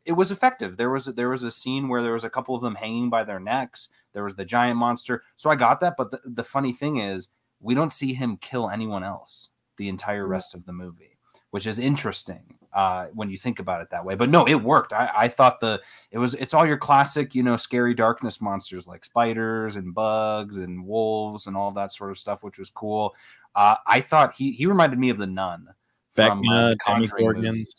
it was effective. There was a scene where there was a couple of them hanging by their necks. There was the giant monster. So I got that. But the funny thing is, we don't see him kill anyone else the entire rest of the movie, which is interesting when you think about it that way. But no, it worked. I thought it's all your classic, scary darkness monsters like spiders and bugs and wolves and all that sort of stuff, which was cool. I thought he reminded me of the Nun. From the Conjuring movies.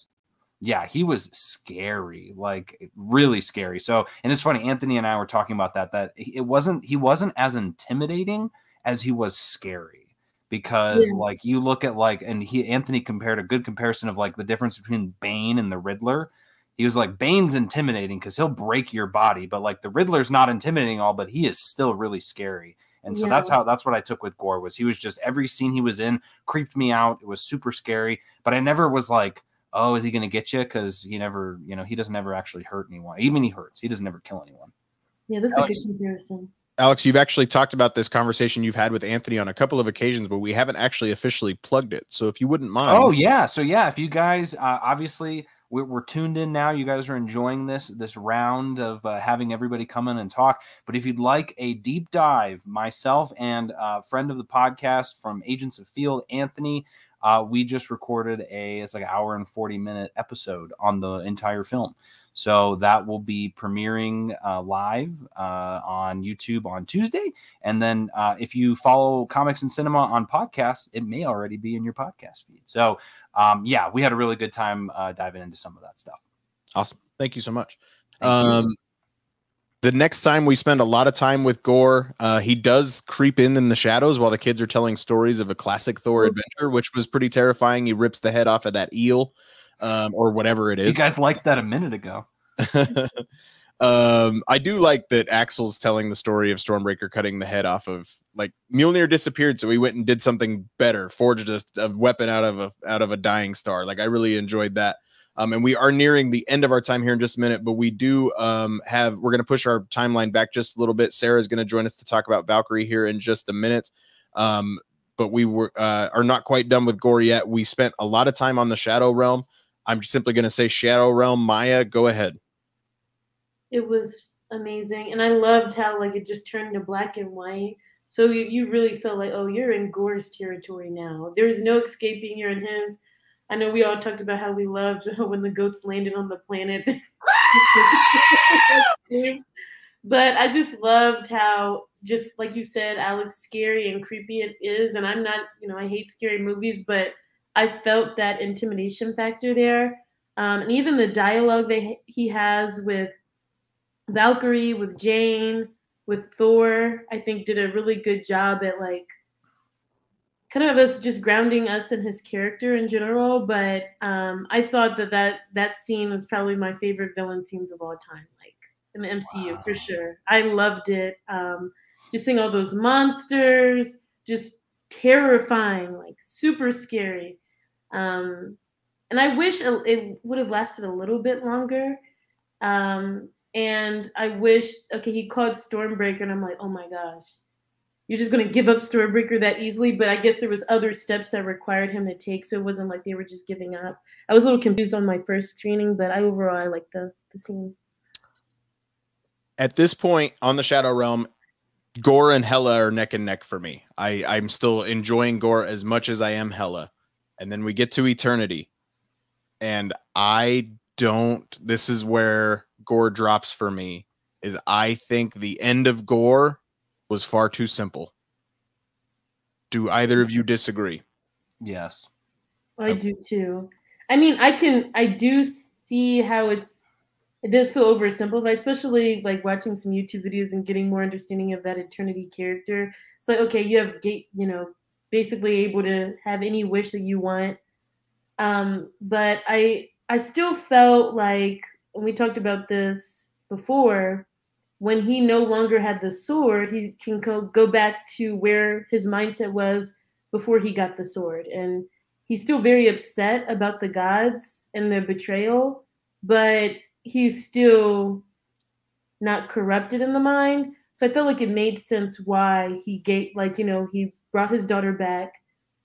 Yeah, he was scary, like really scary. So, and it's funny, Anthony and I were talking about that he wasn't as intimidating as he was scary, because like you look at Anthony compared a good comparison of like the difference between Bane and the Riddler. He was like, Bane's intimidating because he'll break your body, but like the Riddler's not intimidating all, but he is still really scary. And so that's what I took with Gore. Was he was just, every scene he was in creeped me out. It was super scary, but I never was like, oh, is he going to get you? Because he never, he doesn't ever actually hurt anyone. Even he hurts. He doesn't ever kill anyone. Yeah, that's a good comparison. Alex, you've actually talked about this conversation you've had with Anthony on a couple of occasions, but we haven't actually officially plugged it. So if you wouldn't mind. Oh, yeah. So yeah, if you guys, obviously we're tuned in now. You guys are enjoying this round of having everybody come in and talk. But if you'd like a deep dive, myself and a friend of the podcast from Agents of Field, Anthony, we just recorded it's like an hour and 40-minute episode on the entire film. So that will be premiering live on YouTube on Tuesday. And then if you follow Comics and Cinema on podcasts, it may already be in your podcast feed. So yeah, we had a really good time diving into some of that stuff. Awesome. Thank you so much. The next time we spend a lot of time with Gore, he does creep in the shadows while the kids are telling stories of a classic Thor adventure, which was pretty terrifying. He rips the head off of that eel or whatever it is. You guys liked that a minute ago. I do like that Axel's telling the story of Stormbreaker cutting the head off of, like, Mjolnir disappeared, so he went and did something better, forged a weapon out of a dying star. Like, I really enjoyed that. And we are nearing the end of our time here in just a minute, but we do we're going to push our timeline back just a little bit. Sarah is going to join us to talk about Valkyrie here in just a minute. But we are not quite done with Gore yet. We spent a lot of time on the Shadow Realm. I'm simply going to say Shadow Realm. Maya, go ahead. It was amazing. And I loved how like it just turned to black and white. So you really felt like, oh, you're in Gore's territory now. There's no escaping. You're in his. I know we all talked about how we loved when the goats landed on the planet. But I just loved how, just like you said, Alex, scary and creepy it is. And I'm not, I hate scary movies, but I felt that intimidation factor there. And even the dialogue that he has with Valkyrie, with Jane, with Thor, I think did a really good job at like kind of us just grounding us in his character in general. But I thought that scene was probably my favorite villain scenes of all time, like in the MCU for sure. I loved it. Just seeing all those monsters, just terrifying, like super scary. And I wish it would have lasted a little bit longer. And I wish, he called Stormbreaker, and I'm like, oh my gosh, you're just going to give up Stormbreaker that easily? But I guess there was other steps that required him to take, so it wasn't like they were just giving up. I was a little confused on my first screening, but I liked the scene. At this point on the Shadow Realm, Gore and Hela are neck and neck for me. I'm still enjoying Gore as much as I am Hela. And then we get to Eternity. And this is where Gore drops for me, is I think the end of Gore was far too simple. Do either of you disagree? Yes. I do too. I mean, I do see how it's it does feel oversimplified, especially like watching some YouTube videos and getting more understanding of that eternity character. It's like, okay, you have basically able to have any wish that you want. But I still felt like, and we talked about this before, when he no longer had the sword, he can go back to where his mindset was before he got the sword. And he's still very upset about the gods and their betrayal, but he's still not corrupted in the mind. So I felt like it made sense why he gave, he brought his daughter back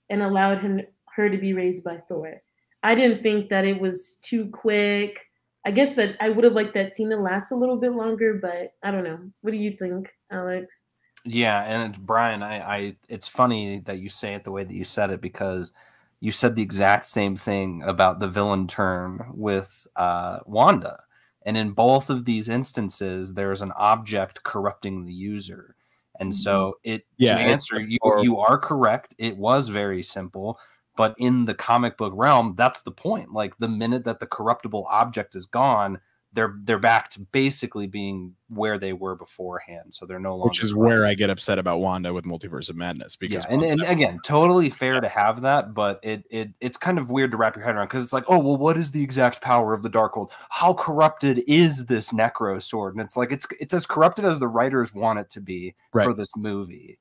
and allowed her to be raised by Thor. I didn't think that it was too quick. I guess that I would have liked that scene to last a little bit longer, but I don't know. What do you think, Alex? Yeah, and Brian, it's funny that you say it the way that you said it, because you said the exact same thing about the villain turn with Wanda. And in both of these instances, there's an object corrupting the user. And so to answer, you are correct. It was very simple. But in the comic book realm, that's the point. Like, the minute that the corruptible object is gone, they're back to basically being where they were beforehand. So they're no longer. Which is where I get upset about Wanda with Multiverse of Madness, because and again, totally fair to have that, but it's kind of weird to wrap your head around, because it's like, oh well, what is the exact power of the Darkhold? How corrupted is this Necro sword? And it's like it's as corrupted as the writers want it to be for this movie.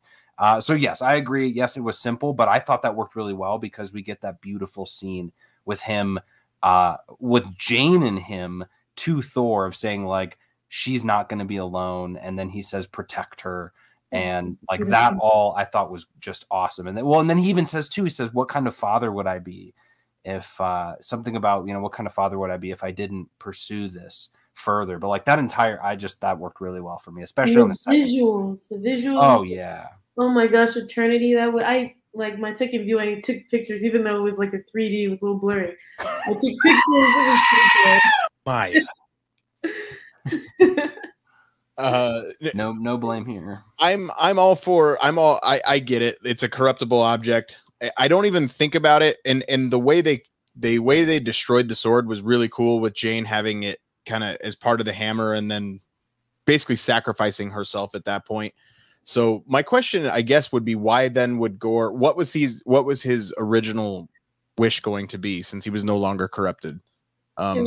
So yes, I agree. Yes, it was simple, but I thought that worked really well, because we get that beautiful scene with him, with Jane and him to Thor, of saying like, she's not going to be alone, and then he says protect her, and like that all I thought was just awesome. And then he even says too, he says, what kind of father would I be if something about what kind of father would I be if I didn't pursue this further? But like that worked really well for me, especially on the visuals. The visuals. Oh yeah. Oh my gosh, Eternity. Like my second view, I took pictures, even though it was like a 3D, it was a little blurry. I took pictures. Maya. No blame here. I get it. It's a corruptible object. I don't even think about it. And the way they destroyed the sword was really cool, with Jane having it kind of as part of the hammer and then basically sacrificing herself at that point. So my question, I guess, would be, why then would Gorr, what was his original wish going to be, since he was no longer corrupted?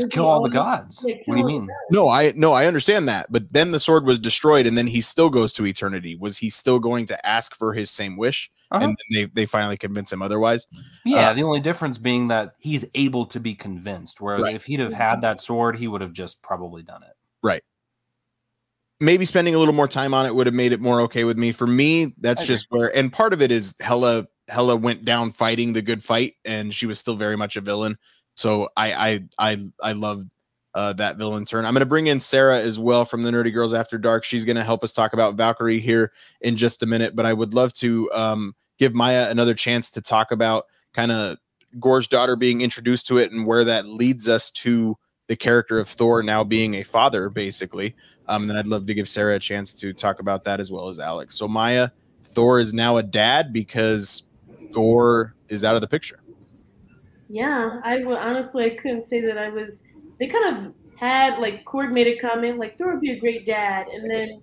Kill all the gods. What do you mean? No, I understand that. But then the sword was destroyed, and then he still goes to eternity. Was he still going to ask for his same wish? And then they finally convince him otherwise? Yeah, the only difference being that he's able to be convinced. Whereas if he'd have had that sword, he would have just probably done it. Right. Maybe spending a little more time on it would have made it more okay with me. For me, that's just where, and part of it is Hela went down fighting the good fight, and she was still very much a villain. So I love that villain turn. I'm going to bring in Sarah as well from the Nerdy Girls After Dark. She's going to help us talk about Valkyrie here in just a minute, but I would love to give Maya another chance to talk about kind of Gorr's daughter being introduced to it and where that leads us to the character of Thor now being a father, basically. And then I'd love to give Sarah a chance to talk about that, as well as Alex. So Maya, Thor is now a dad because Gorr is out of the picture. Yeah, honestly, I couldn't say that I was. They kind of had, like, Korg made a comment, like, Thor would be a great dad. And then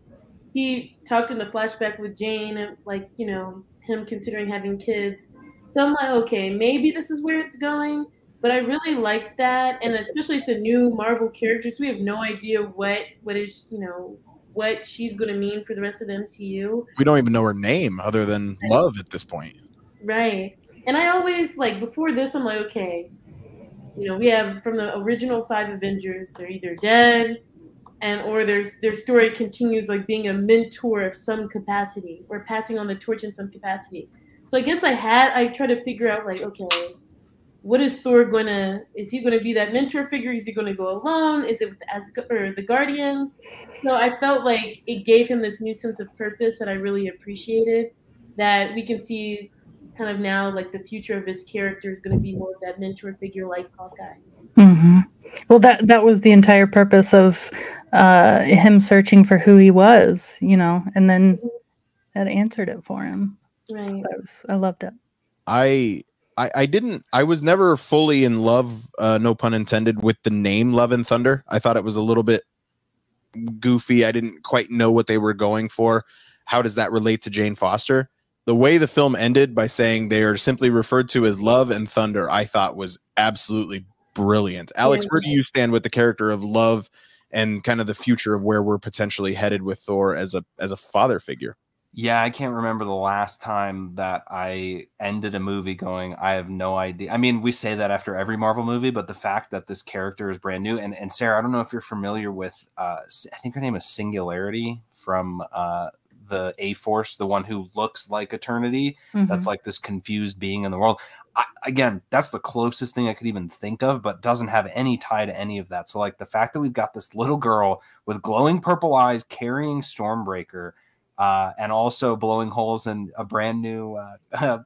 he talked in the flashback with Jane, and, like, him considering having kids. So I'm like, okay, maybe this is where it's going. But I really like that. And especially it's a new Marvel character, so we have no idea what she's going to mean for the rest of the MCU. We don't even know her name other than Love at this point. Right. And I always, like, before this, I'm like, okay, we have from the original 5 Avengers, they're either dead or their story continues, like, being a mentor of some capacity or passing on the torch in some capacity. So I guess I tried to figure out, like, okay, what is Thor is he going to be that mentor figure? Is he going to go alone? Is it with the Guardians? So I felt like it gave him this new sense of purpose that I really appreciated, that we can see kind of now, like, the future of his character is going to be more of that mentor figure like Hawkeye. Mm-hmm. Well, that was the entire purpose of him searching for who he was, and then that answered it for him. Right. I loved it. I was never fully in love, no pun intended, with the name Love and Thunder. I thought it was a little bit goofy. I didn't quite know what they were going for. How does that relate to Jane Foster? The way the film ended by saying they are simply referred to as Love and Thunder, I thought was absolutely brilliant. Alex, where do you stand with the character of Love and kind of the future of where we're potentially headed with Thor as a father figure? Yeah, I can't remember the last time that I ended a movie going, I have no idea. I mean, we say that after every Marvel movie, but the fact that this character is brand new, and Sarah, I don't know if you're familiar with, I think her name is Singularity from the A-Force, the one who looks like Eternity. That's like this confused being in the world. Again, that's the closest thing I could even think of, but doesn't have any tie to any of that. So like the fact that we've got this little girl with glowing purple eyes carrying Stormbreaker, and also blowing holes in a brand new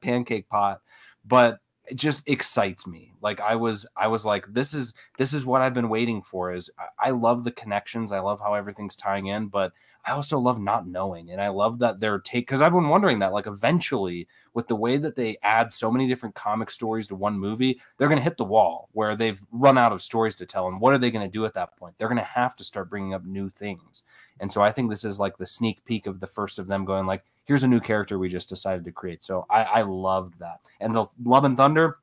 pancake pot, but it just excites me. Like I was like, this is what I've been waiting for. Is I love the connections, I love how everything's tying in, but I also love not knowing, and I love that they're because I've been wondering that like eventually with the way that they add so many different comic stories to one movie, they're going to hit the wall where they've run out of stories to tell, and what are they going to do at that point? They're going to have to start bringing up new things. And so I think this is like the sneak peek of the first of them going like, here's a new character we just decided to create. So I loved that. And the Love and Thunder,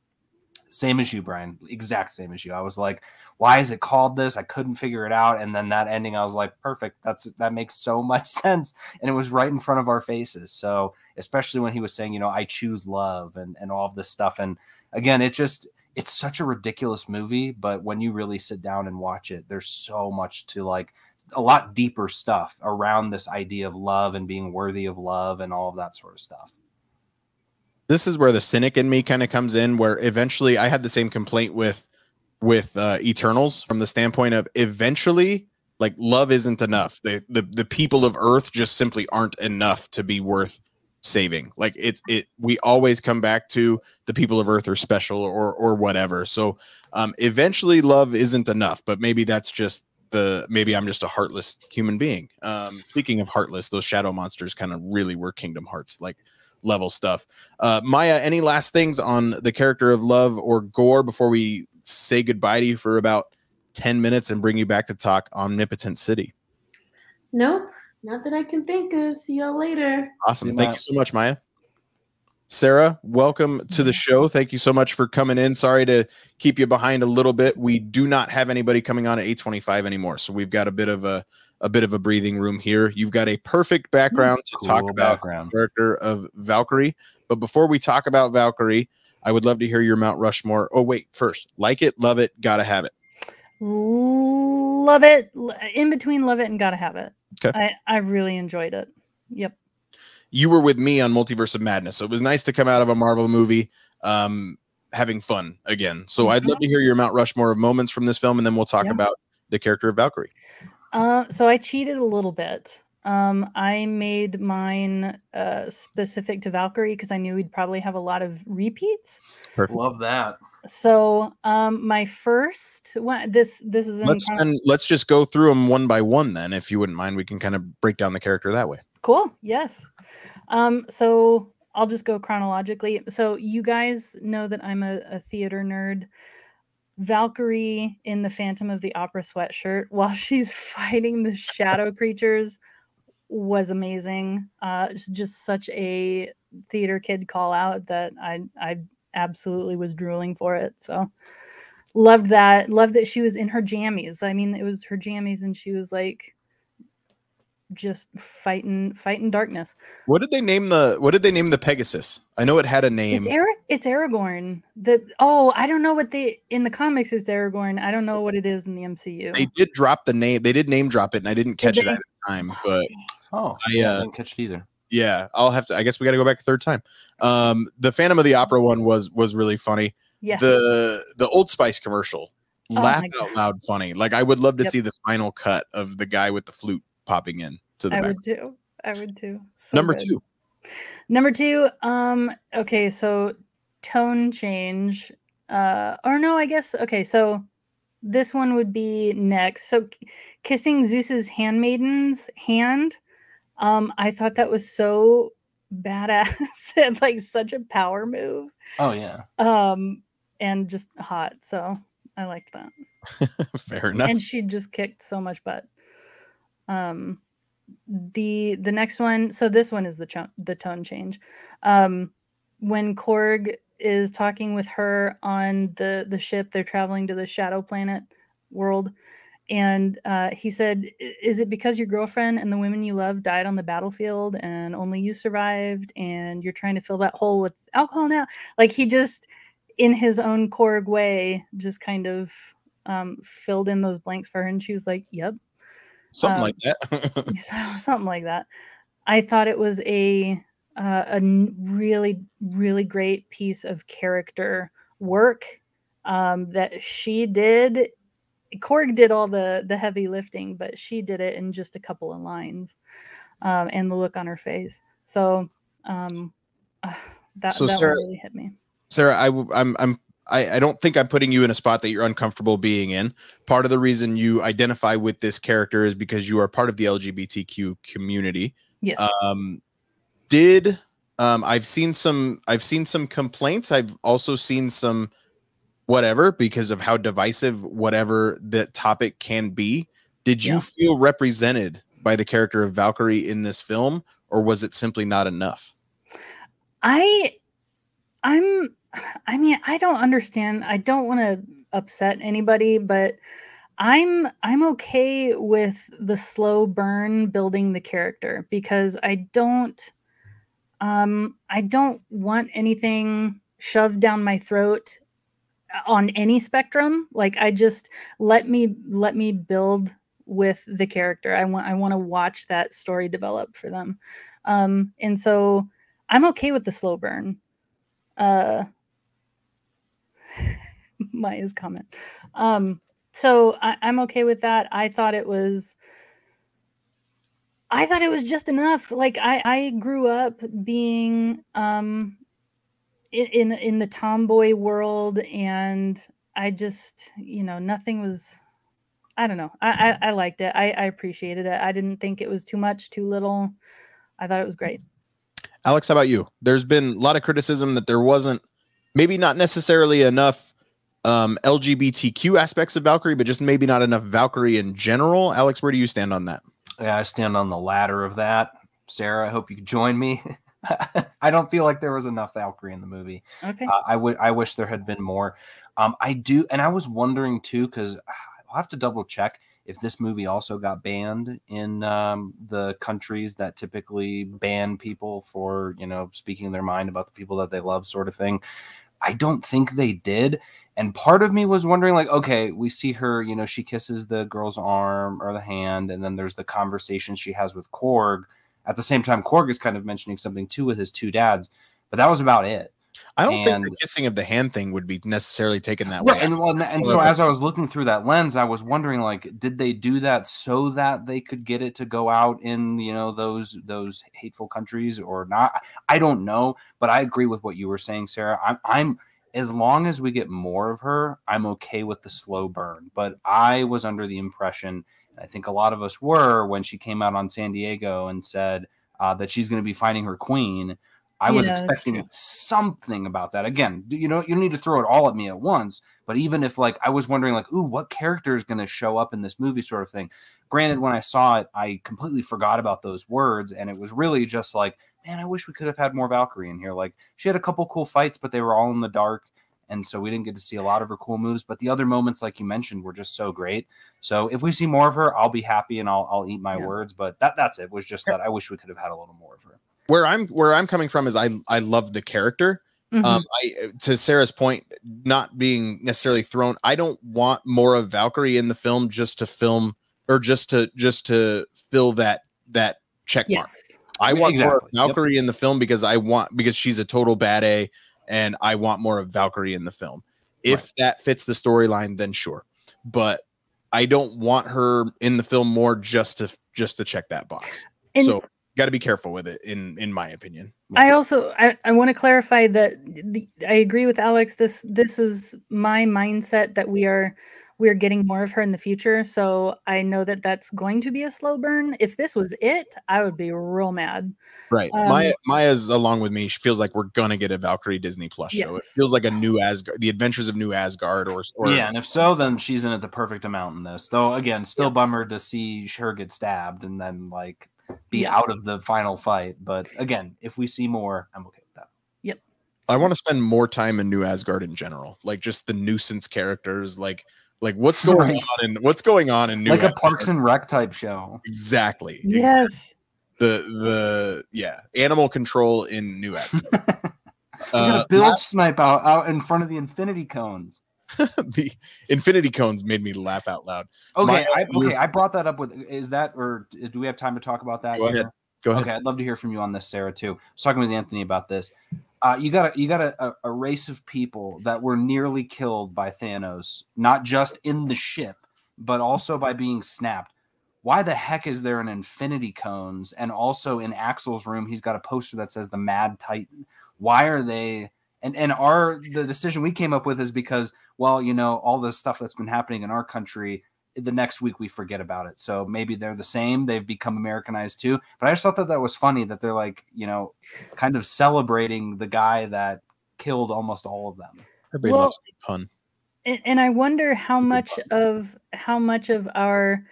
same as you, Brian, exact same as you. I was like, why is it called this? I couldn't figure it out. And then that ending, I was like, perfect. That makes so much sense. And it was right in front of our faces. So especially when he was saying, you know, I choose love and all of this stuff. And again, it's such a ridiculous movie, but when you really sit down and watch it, there's so much to like, a lot deeper stuff around this idea of love and being worthy of love and all of that sort of stuff. This is where the cynic in me kind of comes in, where eventually I had the same complaint with Eternals from the standpoint of eventually like love isn't enough. The people of Earth just simply aren't enough to be worth saving. Like we always come back to the people of Earth are special or whatever. So eventually love isn't enough, but maybe that's just maybe I'm just a heartless human being. Speaking of heartless, those shadow monsters kind of really were Kingdom Hearts like level stuff. Maya, any last things on the character of Love or Gore before we say goodbye to you for about 10 minutes and bring you back to talk Omnipotent City? Nope, not that I can think of. See y'all later. Awesome. Thank you so much, Maya. Sarah, welcome to the show. Thank you so much for coming in. Sorry to keep you behind a little bit. We do not have anybody coming on at 8:25 anymore, so we've got a bit of a breathing room here. You've got a perfect background to talk about the character of Valkyrie. But before we talk about Valkyrie, I would love to hear your Mount Rushmore. Oh wait, first, like it, love it, gotta have it. Love it. In between love it and gotta have it. Okay. I really enjoyed it. Yep. You were with me on Multiverse of Madness, so it was nice to come out of a Marvel movie having fun again. So I'd love to hear your Mount Rushmore of moments from this film, and then we'll talk about the character of Valkyrie. So I cheated a little bit. I made mine specific to Valkyrie because I knew we'd probably have a lot of repeats. Perfect. Love that. So my first one, this is let's just go through them one by one then, if you wouldn't mind. We can kind of break down the character that way. Cool. Yes. So I'll just go chronologically. So you guys know that I'm a theater nerd. Valkyrie in the Phantom of the Opera sweatshirt while she's fighting the shadow creatures was amazing. Just such a theater kid call out that I absolutely was drooling for it. So loved that. Loved that she was in her jammies. I mean, it was her jammies and she was like just fighting darkness. What did they name the Pegasus? I know it had a name. It's Aragorn. I don't know what in the comics is Aragorn. I don't know what it is in the MCU. They did drop the name. They did name drop it, and I didn't catch it at the time. But I didn't catch it either. Yeah, I'll have to. I guess we got to go back a third time. The Phantom of the Opera one was really funny. Yeah. The Old Spice commercial, laugh out loud funny. Like I would love to see the final cut of the guy with the flute popping in to the back. I would too. So Number two. Okay, so tone change. Or no, I guess. Okay, so this one would be next. So kissing Zeus's handmaiden's hand. I thought that was so badass and like such a power move. Oh yeah. And just hot. So I liked that. Fair enough. And she just kicked so much butt. The next one, so this one is the tone change. When Korg is talking with her on the ship, they're traveling to the Shadow Planet world, and he said, "Is it because your girlfriend and the women you love died on the battlefield, and only you survived, and you're trying to fill that hole with alcohol now?" Like he just, in his own Korg way, just kind of filled in those blanks for her, and she was like, "Yep." Something like that. Something like that. I thought it was a really, really great piece of character work that she did. Korg did all the heavy lifting, but she did it in just a couple of lines, and the look on her face. So that Sarah, really hit me. Sarah, I don't think I'm putting you in a spot that you're uncomfortable being in. Part of the reason you identify with this character is because you are part of the LGBTQ community. Yes. I've seen some complaints. I've also seen some whatever because of how divisive whatever the topic can be. Did you feel represented by the character of Valkyrie in this film, or was it simply not enough? I mean, I don't understand. I don't want to upset anybody, but I'm okay with the slow burn building the character, because I don't want anything shoved down my throat on any spectrum. Like, I just let me build with the character. I want to watch that story develop for them. And so I'm okay with the slow burn. Maya's comment. So I'm okay with that. I thought it was just enough. Like I grew up being in the tomboy world, and I just, nothing was, I don't know. I liked it. I appreciated it. I didn't think it was too much, too little. I thought it was great. Alex, how about you? There's been a lot of criticism that there wasn't, maybe not necessarily enough LGBTQ aspects of Valkyrie, but just maybe not enough Valkyrie in general. Alex, where do you stand on that? Yeah, I stand on the latter of that. Sarah, I hope you can join me. I don't feel like there was enough Valkyrie in the movie. Okay. I wish there had been more. I do, and I was wondering too, because I'll have to double check if this movie also got banned in the countries that typically ban people for, speaking their mind about the people that they love, sort of thing. I don't think they did. And part of me was wondering, like, okay, we see her, she kisses the girl's arm or the hand, and then there's the conversation she has with Korg. At the same time, Korg is kind of mentioning something too with his two dads, but that was about it. I don't think the kissing of the hand thing would be necessarily taken that way. And so as I was looking through that lens, I was wondering, like, did they do that so that they could get it to go out in, those hateful countries or not? I don't know, but I agree with what you were saying, Sarah. I'm as long as we get more of her, I'm okay with the slow burn. But I was under the impression, and I think a lot of us were, when she came out on San Diego and said that she's going to be finding her queen. I was expecting something about that. Again, you don't need to throw it all at me at once. But even if, like, I was wondering, like, ooh, what character is going to show up in this movie, sort of thing. Granted, when I saw it, I completely forgot about those words. And it was really just like, man, I wish we could have had more Valkyrie in here. Like, she had a couple cool fights, but they were all in the dark. And so we didn't get to see a lot of her cool moves. But the other moments, like you mentioned, were just so great. So if we see more of her, I'll be happy and I'll eat my words. But that's it. It was just that I wish we could have had a little more of her. Where I'm coming from is I love the character. Mm-hmm. To Sarah's point, not being necessarily thrown, I don't want more of Valkyrie in the film just to film or just to fill that check mark. I want more of Valkyrie in the film because she's a total bad A, and I want more of Valkyrie in the film. If that fits the storyline, then sure. But I don't want her in the film more just to check that box. And so got to be careful with it, in my opinion. I also I want to clarify that I agree with Alex. This is my mindset that we are we're getting more of her in the future. So I know that that's going to be a slow burn. If this was it, I would be real mad. Right. Maya's along with me. She feels like we're gonna get a Valkyrie Disney Plus show. It feels like a new Asgard, the Adventures of New Asgard, or yeah. And if so, then she's in at the perfect amount in this. Though again, still bummer to see her get stabbed and then like be out of the final fight. But again, if we see more, I'm okay with that. Yep. I want to spend more time in New Asgard in general, like just the nuisance characters, like what's going on in New like Asgard? a Parks and Rec type show. Exactly. Yes. The animal control in New Asgard. We got a bilge snipe out in front of the infinity cones. The infinity cones made me laugh out loud. Okay, I brought that up with do we have time to talk about that? Go ahead. Okay, I'd love to hear from you on this, Sarah, too. I was talking with Anthony about this. You got a race of people that were nearly killed by Thanos, not just in the ship, but also by being snapped. Why the heck is there an infinity cones? And also in Axel's room, he's got a poster that says the Mad Titan. Why are they? And the decision we came up with is because, well, you know, all the stuff that's been happening in our country, the next week we forget about it. So maybe they're the same. They've become Americanized too. But I just thought that was funny that they're like, you know, kind of celebrating the guy that killed almost all of them. Everybody loves a good pun. And I wonder how much of our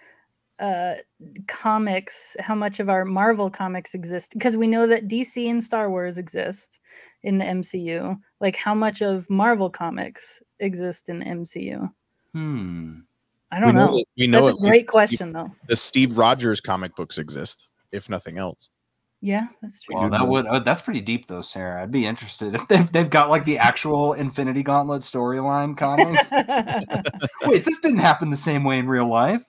comics, how much of our Marvel comics exist, because we know that DC and Star Wars exist in the MCU. Like, how much of Marvel comics exist in the MCU? I don't know. We know that's a great question, though. The Steve Rogers comic books exist, if nothing else. Yeah, that's true. Well, that's pretty deep, though, Sarah. I'd be interested if they've got like the actual Infinity Gauntlet storyline comics. Wait, this didn't happen the same way in real life.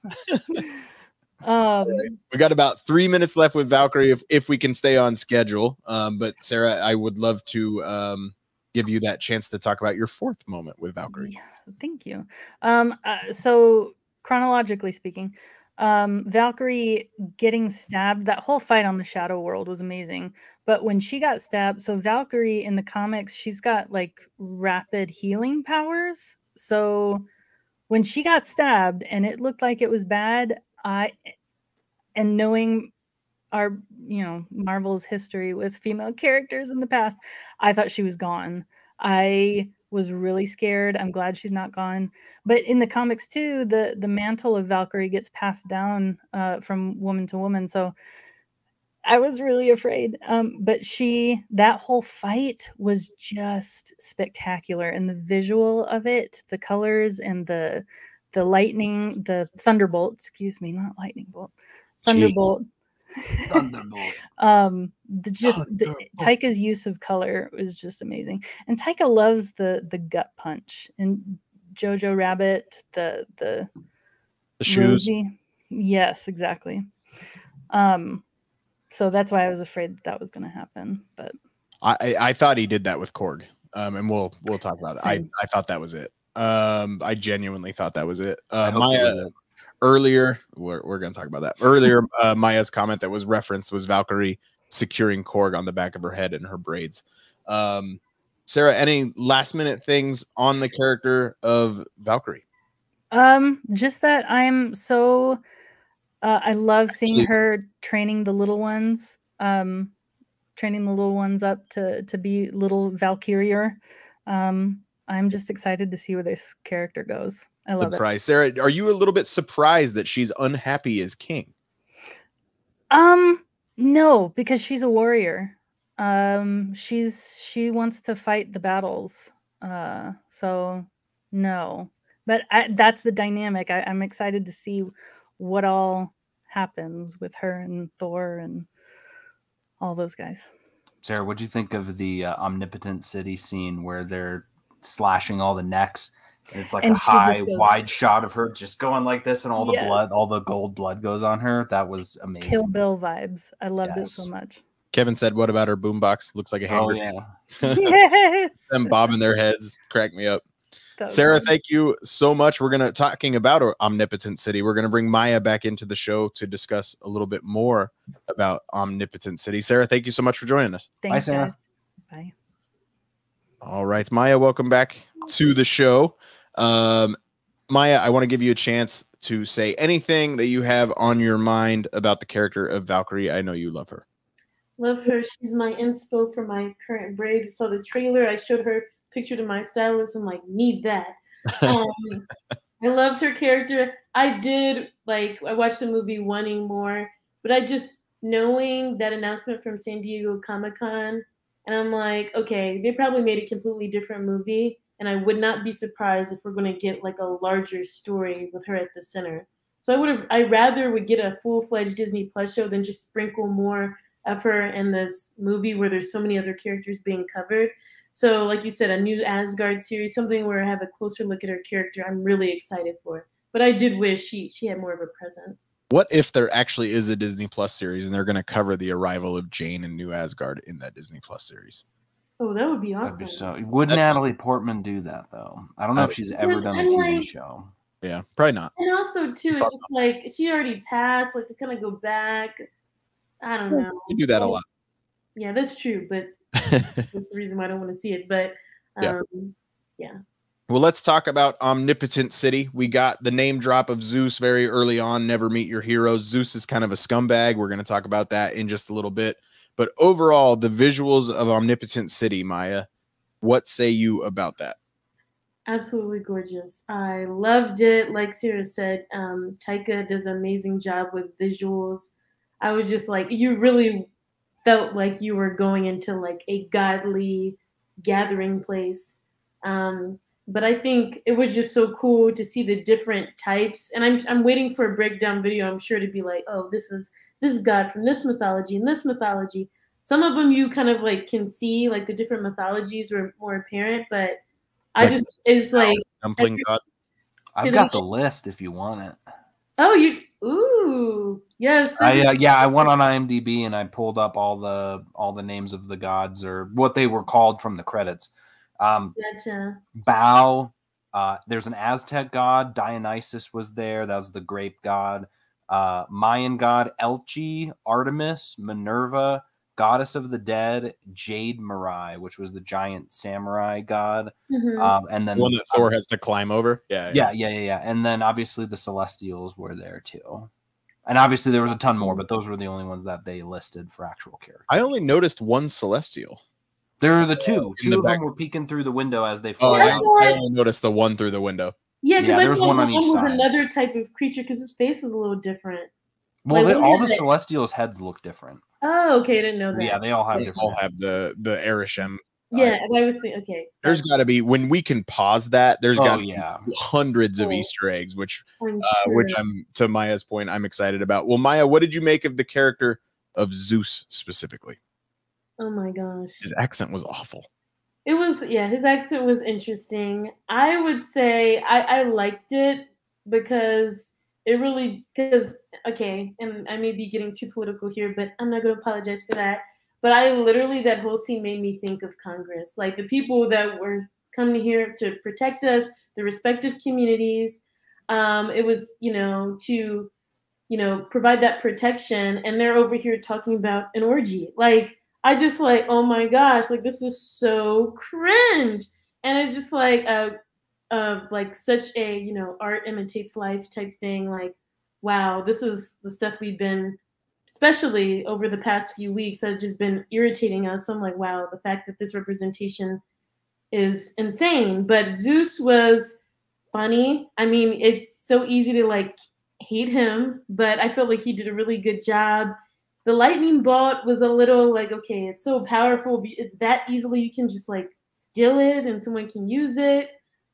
We got about 3 minutes left with Valkyrie if we can stay on schedule. But Sarah, I would love to give you that chance to talk about your fourth moment with Valkyrie. Yeah, thank you. So chronologically speaking, Valkyrie getting stabbed, that whole fight on the Shadow World was amazing. But when she got stabbed, so Valkyrie in the comics, she's got like rapid healing powers. So when she got stabbed and it looked like it was bad, and knowing our, you know, Marvel's history with female characters in the past, I thought she was gone. I was really scared. I'm glad she's not gone. But in the comics too, the mantle of Valkyrie gets passed down from woman to woman. So I was really afraid. But that whole fight was just spectacular. And the visual of it, the colors and the lightning, the thunderbolt, excuse me, not lightning bolt, thunderbolt. Thunderbolt. Taika's use of color was just amazing, and Taika loves the gut punch. And Jojo Rabbit, the shoes. Rosie. Yes, exactly. So that's why I was afraid that was going to happen. But I thought he did that with Korg, and we'll talk about that. I thought that was it. I genuinely thought that was it. Maya, earlier, we're going to talk about that. Earlier, Maya's comment that was referenced was Valkyrie securing Korg on the back of her head and her braids. Sarah, any last minute things on the character of Valkyrie? Just that I'm so I love seeing her training the little ones, up to be little Valkyrie. I'm just excited to see where this character goes. I love it. Sarah, are you a little bit surprised that she's unhappy as king? No, because she's a warrior. She wants to fight the battles. So no, but that's the dynamic. I'm excited to see what all happens with her and Thor and all those guys. Sarah, what'd you think of the Omnipotent City scene where they're slashing all the necks? And it's like a high, wide shot of her just going like this, and all the blood, all the gold blood goes on her. That was amazing. Kill Bill vibes. I loved it so much. Kevin said, "What about her boombox? Looks like a hammer." Oh yeah. Yes. Them bobbing their heads crack me up. Sarah, thank you so much. We're gonna talking about Omnipotent City. We're gonna bring Maya back into the show to discuss a little bit more about Omnipotent City. Sarah, thank you so much for joining us. Thanks, bye, Sarah. Guys. Bye. All right, Maya, welcome back to the show. Maya, I want to give you a chance to say anything that you have on your mind about the character of Valkyrie. I know you love her. Love her. She's my inspo for my current braids. I saw the trailer. I showed her picture to my stylist. I'm like, need that. I loved her character. I watched the movie wanting more, but I just knowing that announcement from San Diego Comic-Con, and I'm like, okay, they probably made a completely different movie, and I would not be surprised if we're going to get like a larger story with her at the center. So I rather would get a full-fledged Disney Plus show than just sprinkle more of her in this movie where there's so many other characters being covered. So like you said, a new Asgard series, something where I have a closer look at her character, I'm really excited for. But I did wish she had more of a presence. What if there actually is a Disney Plus series and they're going to cover the arrival of Jane and New Asgard in that Disney Plus series? Oh, that would be awesome. That'd be would Natalie Portman do that, though? I don't know if she's ever done a TV show. Yeah, probably not. And also, too, it's just like she already passed, like to kind of go back. I don't know. You do that a lot. Yeah, that's true, but that's the reason why I don't want to see it. But yeah. Well, let's talk about Omnipotent City. We got the name drop of Zeus very early on. Never meet your heroes. Zeus is kind of a scumbag. We're going to talk about that in just a little bit. But overall, the visuals of Omnipotent City, Maya, what say you about that? Absolutely gorgeous. I loved it. Like Sarah said, Taika does an amazing job with visuals. I was just like, you really felt like you were going into like a godly gathering place. But I think it was just so cool to see the different types. And I'm waiting for a breakdown video, I'm sure, to be like, oh, this is God from this mythology and this mythology. Some of them you kind of like can see like the different mythologies were more apparent, but it's like Dumpling God. I've got the list if you want it. Oh, ooh, yes. I went on IMDb and I pulled up all the names of the gods or what they were called from the credits. Gotcha. Bao. There's an Aztec god. Dionysus was there. That was the grape god. Mayan god Elchi, Artemis, Minerva, goddess of the dead, Jade Mirai, which was the giant samurai god. Mm-hmm. And then the one that Thor has to climb over. Yeah. And then obviously the Celestials were there too. And obviously there was a ton more, but those were the only ones that they listed for actual characters. I only noticed one Celestial. There are the two. In the Two of back. them were peeking through the window as they Oh, flew. I only noticed the one through the window. Yeah, because there was one on each was side. another type of creature because his face was a little different. Well, Like, all the Celestials' heads look different. Oh, okay, I didn't know that. Yeah, they all have They different. all have the Arishem. Yeah, I was thinking. Okay, There's got to be, when we can pause that, there's got to be hundreds of Oh. Easter eggs, which sure. I'm, to Maya's point, I'm excited about. Well, Maya, what did you make of the character of Zeus specifically? Oh my gosh, His accent was awful. it was. Yeah, his accent was interesting. I would say I liked it because okay, and I may be getting too political here, but I'm not going to apologize for that. But that whole scene made me think of Congress, like the people that were coming here to protect us, the respective communities. It was, to, provide that protection. And they're over here talking about an orgy. Like, I just like, oh my gosh, like this is so cringe. And it's just like such a, art imitates life type thing. Like, wow, this is the stuff we've been, especially over the past few weeks, that has just been irritating us. So I'm like, wow, the fact that this representation is insane. But Zeus was funny. I mean, it's so easy to like hate him, but I felt like he did a really good job. The lightning bolt was a little like, okay, it's so powerful. It's that easily you can just like steal it and someone can use it.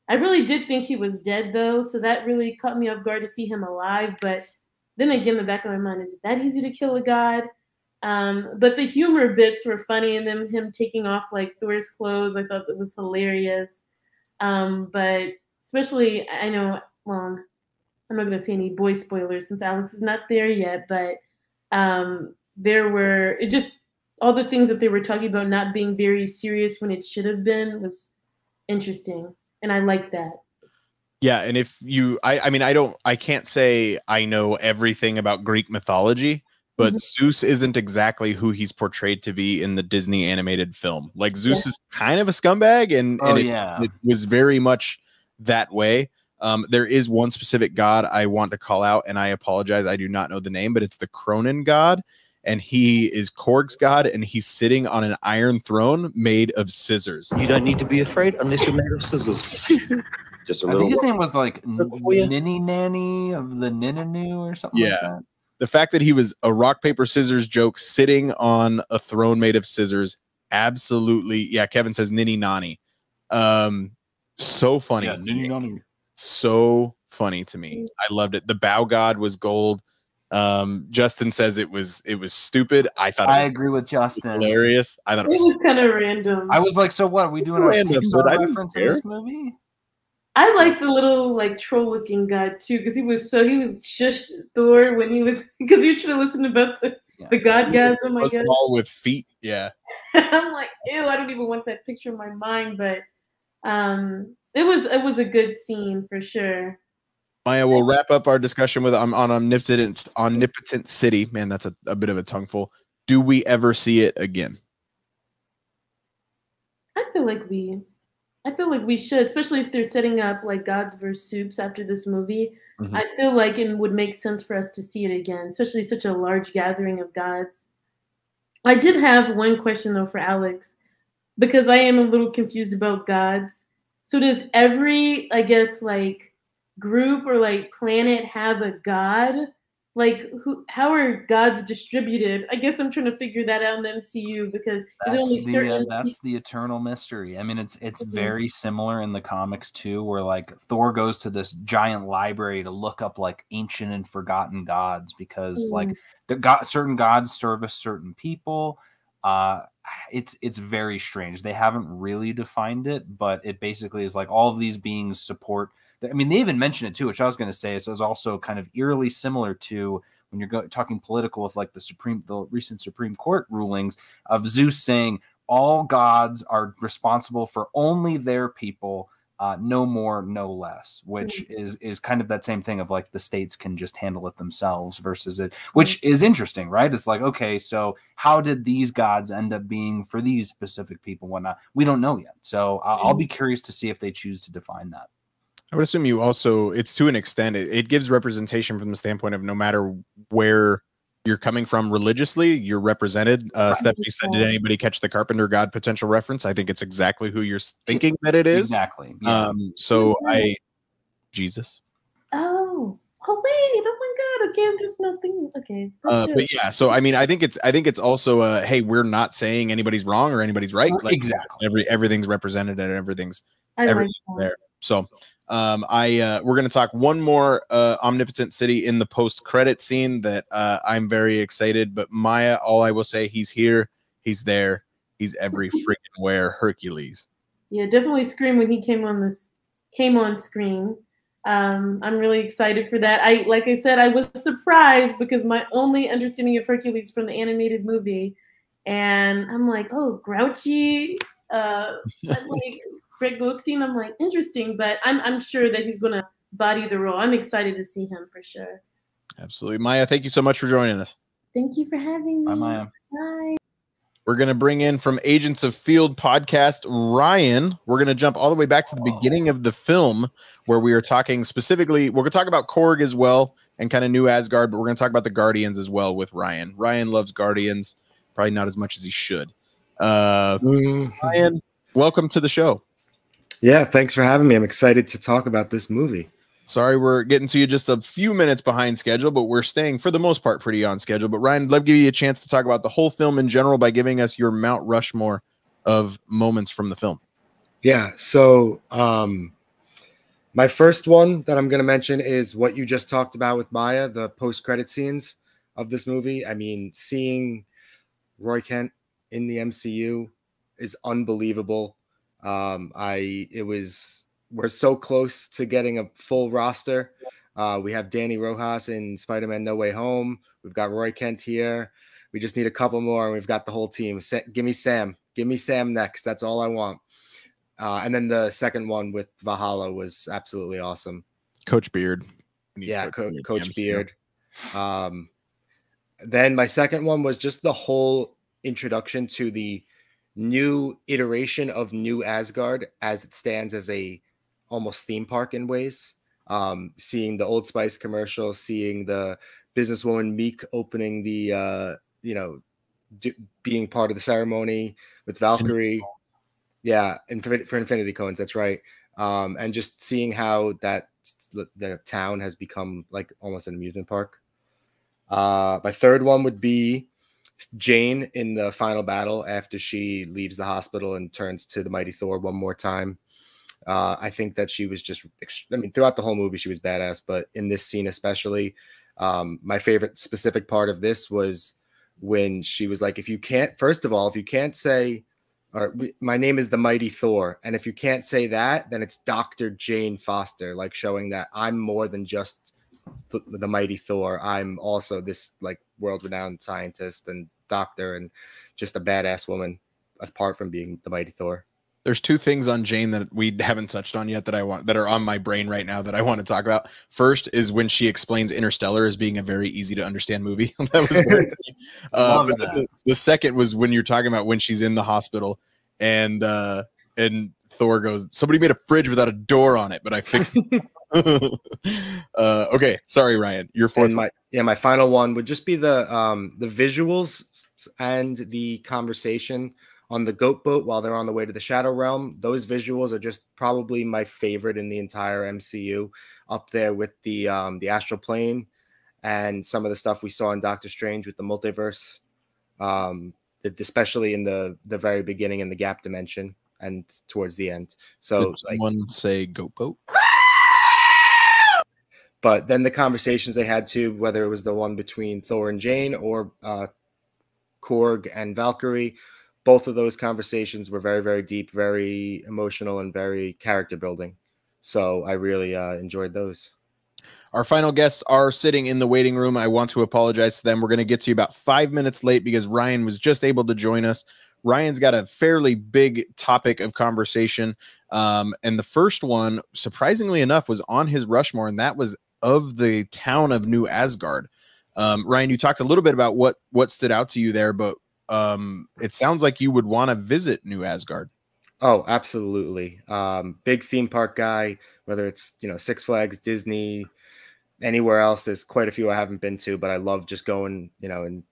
I really did think he was dead though. So that really caught me off guard to see him alive. But then again, in the back of my mind, is it that easy to kill a god? But the humor bits were funny, and then him taking off like Thor's clothes, I thought that was hilarious. But especially, I know, well, I'm not going to say any boy spoilers since Alex is not there yet, but there were all the things that they were talking about not being very serious when it should have been was interesting, and I liked that. Yeah, and if you, I can't say I know everything about Greek mythology, but Zeus isn't exactly who he's portrayed to be in the Disney animated film. Like Zeus is kind of a scumbag, and it was very much that way. There is one specific god I want to call out, and I apologize, I do not know the name, but it's the Cronin God, and he is Korg's god, and he's sitting on an iron throne made of scissors. You don't need to be afraid unless you're made of scissors. Just a I little. think his name was like for you. Ninny Nanny of the Ninanu or something like that. The fact that he was a rock, paper, scissors joke sitting on a throne made of scissors, absolutely. Yeah, Kevin says Ninny Nani. So funny. Yeah, Ninny Nani. So funny to me. I loved it. The bow god was gold. Justin says it was stupid. I thought I agree with Justin. Hilarious. I thought It was kind of random. I was like, so what? Are we doing a Random, but I didn't reference in care. this movie? I like the little like troll looking guy too, because he was shush Thor when he was because you should have listened about the godgasm, I guess. All with feet. Yeah. I'm like, ew, I don't even want that picture in my mind, but it was a good scene for sure. Maya, we'll wrap up our discussion with on Omnipotent City. Man, that's a bit of a tongueful. Do we ever see it again? I feel like we should, especially if they're setting up like Gods vs. Soups after this movie. Mhm. I feel like it would make sense for us to see it again, especially such a large gathering of gods. I did have one question though for Alex, because I am a little confused about gods. So does every, I guess, like group or like planet have a god? Like how are gods distributed? I guess I'm trying to figure that out in the MCU because that's the eternal mystery. I mean, it's very similar in the comics too, where like Thor goes to this giant library to look up like ancient and forgotten gods because like certain gods service certain people. It's very strange. They haven't really defined it, but it basically is like all of these beings support. I mean, they even mention it too, which I was going to say. So it's also kind of eerily similar to when you're talking political with like the recent Supreme Court rulings of Zeus saying all gods are responsible for only their people, no more, no less, which is kind of that same thing of like the states can just handle it themselves versus it, which is interesting, right? It's like, okay, so how did these gods end up being for these specific people? Whatnot? We don't know yet. So I'll be curious to see if they choose to define that. I would assume you also, it's to an extent, it gives representation from the standpoint of no matter where you're coming from religiously, you're represented. Stephanie said, did anybody catch the Carpenter God potential reference? I think it's exactly who you're thinking that it is. Exactly. Yeah. Jesus. Oh wait, oh my God. Okay, I'm just not thinking. Okay. But yeah, so I mean, I think it's also hey, we're not saying anybody's wrong or anybody's right. Like exactly. Everything's represented and everything's like there. So we're going to talk one more Omnipotent City in the post-credit scene that I'm very excited. But Maya, all I will say, he's here, he's there, he's every freaking where. Hercules. Yeah, definitely scream when he came on screen. I'm really excited for that. Like I said, I was surprised because my only understanding of Hercules from the animated movie, and I'm like, oh, grouchy. I'm like, Greg Goldstein, I'm like, interesting, but I'm sure that he's gonna body the role. I'm excited to see him for sure. Absolutely. Maya, thank you so much for joining us. Thank you for having me. Bye, Maya. Bye. We're gonna bring in from Agents of Field podcast, Ryan. We're gonna jump all the way back to the beginning of the film where we are talking specifically, we're gonna talk about Korg as well and kind of New Asgard, but we're gonna talk about the Guardians as well with Ryan. Ryan loves Guardians, probably not as much as he should. Ryan, welcome to the show. Yeah, thanks for having me. I'm excited to talk about this movie. Sorry, we're getting to you just a few minutes behind schedule, but we're staying for the most part pretty on schedule. But Ryan, I'd love to give you a chance to talk about the whole film in general by giving us your Mount Rushmore of moments from the film. Yeah, so my first one that I'm going to mention is what you just talked about with Maya, the post-credit scenes of this movie. I mean, seeing Roy Kent in the MCU is unbelievable. We're so close to getting a full roster. We have Danny Rojas in Spider-Man No Way Home. We've got Roy Kent here. We just need a couple more, and we've got the whole team. Give me Sam. Give me Sam next. That's all I want. And then the second one with Valhalla was absolutely awesome. Coach Beard. Yeah, Coach Beard. Then my second one was just the whole introduction to the new iteration of New Asgard as it stands as a almost theme park in ways. Seeing the Old Spice commercial, seeing the businesswoman Meek opening the, being part of the ceremony with Valkyrie. Yeah, for Infinity Cones, that's right. And just seeing how the town has become like almost an amusement park. My third one would be Jane in the final battle after she leaves the hospital and turns to the mighty Thor one more time. I think that she was just, throughout the whole movie, she was badass, but in this scene especially, my favorite specific part of this was when she was like, if you can't say, my name is the mighty Thor, and if you can't say that, then it's Dr. Jane Foster, like showing that I'm more than just the mighty Thor. I'm also this like world-renowned scientist and doctor and just a badass woman apart from being the mighty Thor. There's two things on Jane that we haven't touched on yet that are on my brain right now that I want to talk about. First is when she explains Interstellar as being a very easy to understand movie. That was very the second was when you're talking about when she's in the hospital and Thor goes, somebody made a fridge without a door on it, but I fixed it. Okay, sorry, Ryan. Your fourth. My final one would just be the visuals and the conversation on the goat boat while they're on the way to the Shadow Realm. Those visuals are just probably my favorite in the entire MCU, up there with the astral plane and some of the stuff we saw in Doctor Strange with the multiverse, especially in the very beginning in the gap dimension and towards the end. So did someone say goat boat? But then the conversations they had too, whether it was the one between Thor and Jane or Korg and Valkyrie, both of those conversations were very, very deep, very emotional, and very character building. So I really enjoyed those. Our final guests are sitting in the waiting room. I want to apologize to them. We're going to get to you about 5 minutes late because Ryan was just able to join us. Ryan's got a fairly big topic of conversation. And the first one, surprisingly enough, was on his Rushmore, and that was of the town of New Asgard. Ryan, you talked a little bit about what stood out to you there, but it sounds like you would want to visit New Asgard. Oh, absolutely. Big theme park guy, whether it's, Six Flags, Disney, anywhere else. There's quite a few I haven't been to, but I love just going, and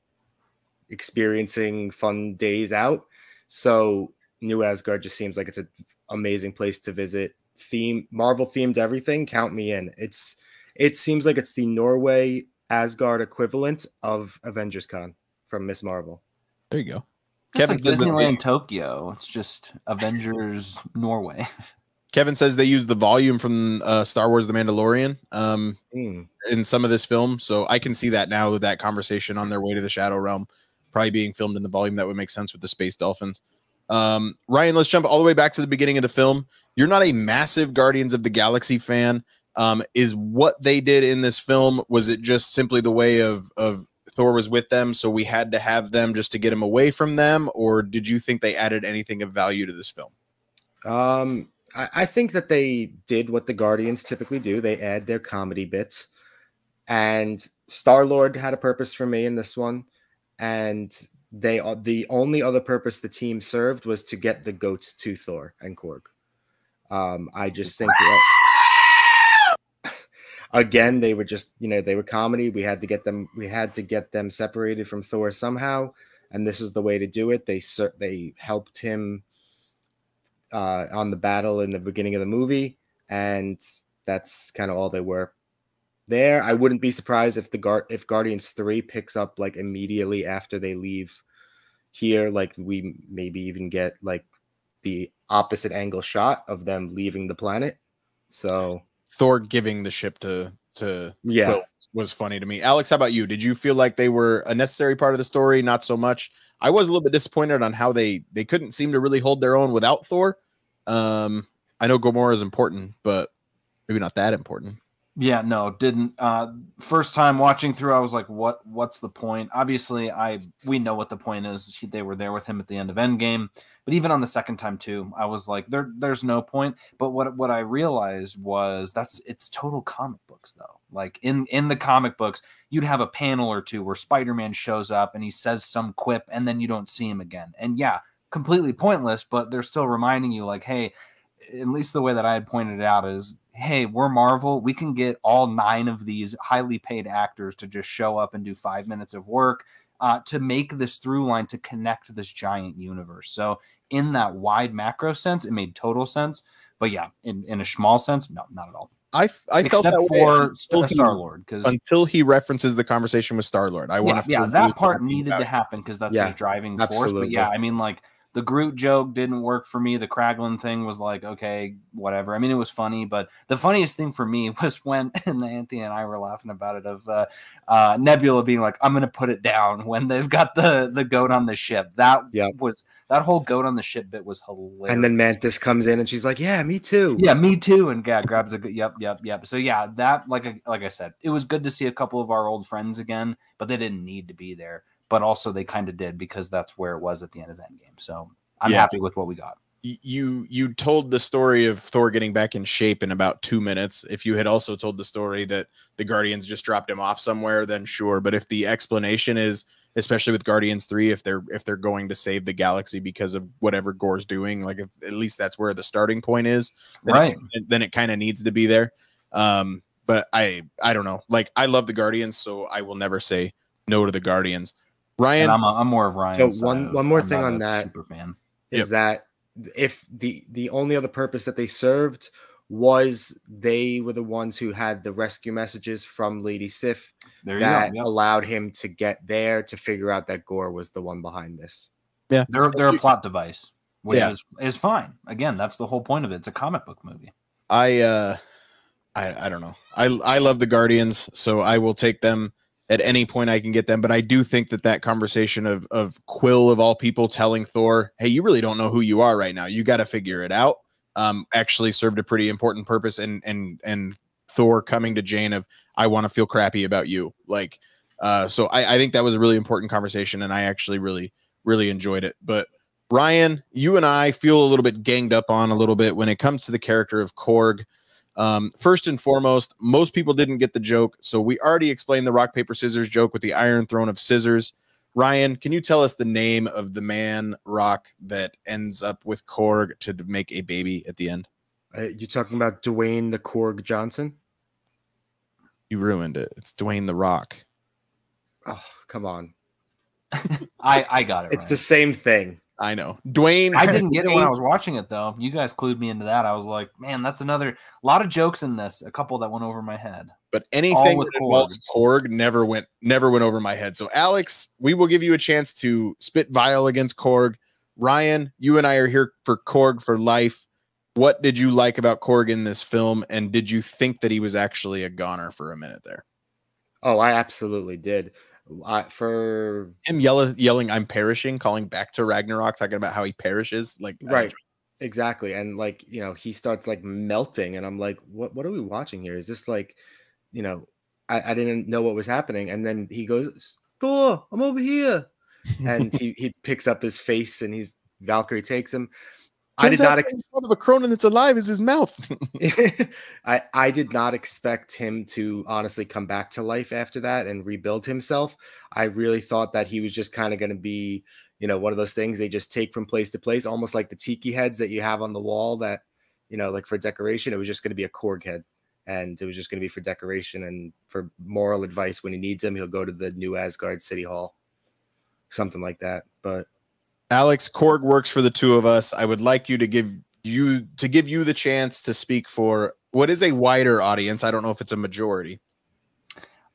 experiencing fun days out. So New Asgard just seems like it's an amazing place to visit. Marvel themed everything. Count me in. It seems like it's the Norway Asgard equivalent of Avengers Con from Miss Marvel. There you go. Kevin says Disneyland Tokyo. It's just Avengers Norway. Kevin says they use the volume from Star Wars The Mandalorian in some of this film. So I can see that now with that conversation on their way to the Shadow Realm probably being filmed in the volume. That would make sense with the space dolphins. Ryan, let's jump all the way back to the beginning of the film. You're not a massive Guardians of the Galaxy fan. Is what they did in this film, was it just simply the way of Thor was with them, so we had to have them just to get him away from them, or did you think they added anything of value to this film? I think that they did what the Guardians typically do. They add their comedy bits, and Star-Lord had a purpose for me in this one, and the only other purpose the team served was to get the goats to Thor and Korg. I just think that again, they were just, they were comedy. We had to get them separated from Thor somehow, and this is the way to do it. They helped him on the battle in the beginning of the movie, and that's kind of all they were there. I wouldn't be surprised if Guardians 3 picks up like immediately after they leave here, like we maybe even get like the opposite angle shot of them leaving the planet. So Thor giving the ship to Quill was funny to me. Alex, how about you? Did you feel like they were a necessary part of the story? Not so much. I was a little bit disappointed on how they couldn't seem to really hold their own without Thor. I know Gamora is important, but maybe not that important. Yeah, no, didn't. First time watching through, I was like, what's the point? Obviously, we know what the point is. They were there with him at the end of Endgame. But even on the second time too, I was like, there's no point. But what I realized was it's total comic books though. Like in the comic books, you'd have a panel or two where Spider-Man shows up and he says some quip and then you don't see him again. And yeah, completely pointless, but they're still reminding you like, hey, at least the way that I had pointed it out is hey, we're Marvel. We can get all 9 of these highly paid actors to just show up and do 5 minutes of work to make this through line to connect this giant universe. So in that wide macro sense, it made total sense. But yeah, in a small sense, no, not at all. I felt Except that for way Star-Lord, because until he references the conversation with Star-Lord. I want to yeah, that part needed to happen because that's his driving force. absolutely. But yeah, I mean, like, the Groot joke didn't work for me. The Kraglin thing was like, okay, whatever. I mean, it was funny, but the funniest thing for me was when, and Anthony and I were laughing about it, of Nebula being like, I'm going to put it down when they've got the goat on the ship. That whole goat on the ship bit was hilarious. And then Mantis comes in and she's like, yeah, me too. Yeah, me too. And grabs a good, yep. So yeah, that, like I said, it was good to see a couple of our old friends again, but they didn't need to be there. But also they kind of did because that's where it was at the end of Endgame. So I'm happy with what we got. You told the story of Thor getting back in shape in about 2 minutes. If you had also told the story that the Guardians just dropped him off somewhere, then sure. But if the explanation is, especially with Guardians 3, if they're going to save the galaxy because of whatever Gore's doing, like at least that's where the starting point is, then it kind of needs to be there. But I don't know. Like, I love the Guardians, so I will never say no to the Guardians. Ryan, and I'm more of Ryan. So one more thing on that super fan is that if the only other purpose that they served was they were the ones who had the rescue messages from Lady Sif that allowed him to get there to figure out that Gore was the one behind this. Yeah, they're a plot device, which is fine. Again, that's the whole point of it. It's a comic book movie. I don't know. I love the Guardians, so I will take them at any point I can get them. But I do think that conversation of Quill of all people telling Thor, hey, you really don't know who you are right now. You got to figure it out. Actually served a pretty important purpose. And Thor coming to Jane of, I want to feel crappy about you. Like, so I think that was a really important conversation. And I actually really, really enjoyed it. But Ryan, you and I feel a little bit ganged up on a little bit when it comes to the character of Korg. First and foremost, most people didn't get the joke, so we already explained the rock, paper, scissors joke with the Iron Throne of Scissors. Ryan, can you tell us the name of the man rock that ends up with Korg to make a baby at the end? You talking about Dwayne the Korg Johnson? You ruined it. It's Dwayne the Rock. Oh, come on. I got it. It's the same thing. I know. Dwayne. I didn't get it when I was watching it, though. You guys clued me into that. I was like, man, that's a lot of jokes in this. A couple that went over my head. But anything that involves Korg never went over my head. So, Alex, we will give you a chance to spit vile against Korg. Ryan, you and I are here for Korg for life. What did you like about Korg in this film? And did you think that he was actually a goner for a minute there? Oh, I absolutely did. For him yelling I'm perishing, calling back to Ragnarok, talking about how he perishes, like right, exactly. And like, you know, he starts like melting and I'm like, what are we watching here? Is this like, you know, I didn't know what was happening. And then he goes, Thor, I'm over here. And he picks up his face and Valkyrie takes him. I did not expect of a Cronin that's alive is his mouth. I did not expect him to honestly come back to life after that and rebuild himself. I really thought that he was just kind of going to be, you know, one of those things they just take from place to place, almost like the tiki heads that you have on the wall that, you know, like for decoration. It was just going to be a Korg head, and it was just going to be for decoration and for moral advice. When he needs him, he'll go to the new Asgard City Hall, something like that. But Alex, Korg works for the two of us. I would like you to give you the chance to speak for what is a wider audience. I don't know if it's a majority.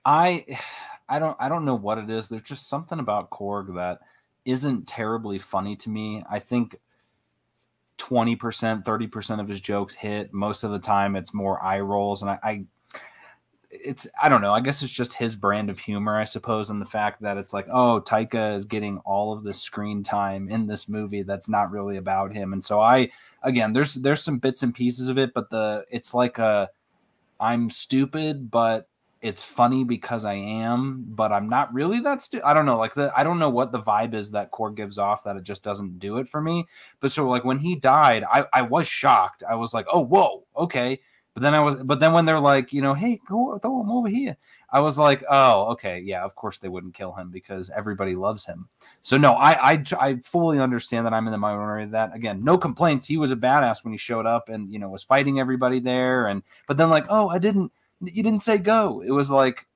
I don't know what it is. There's just something about Korg that isn't terribly funny to me. I think 20%, 30% of his jokes hit. Most of the time it's more eye rolls. And I don't know. I guess it's just his brand of humor, I suppose, and the fact that it's like, oh, Taika is getting all of this screen time in this movie that's not really about him. And so there's some bits and pieces of it, but it's like I'm stupid, but it's funny because I am, but I'm not really that stupid. I don't know. I don't know what the vibe is that Korg gives off that it just doesn't do it for me. But so like when he died, I was shocked. I was like, oh, whoa, okay. But then when they're like, you know, hey, go throw him over here, I was like, oh, okay, yeah, of course they wouldn't kill him because everybody loves him. So no, I fully understand that I'm in the minority of that. Again, no complaints. He was a badass when he showed up and, you know, was fighting everybody there. But then like, oh, you didn't say go. It was like,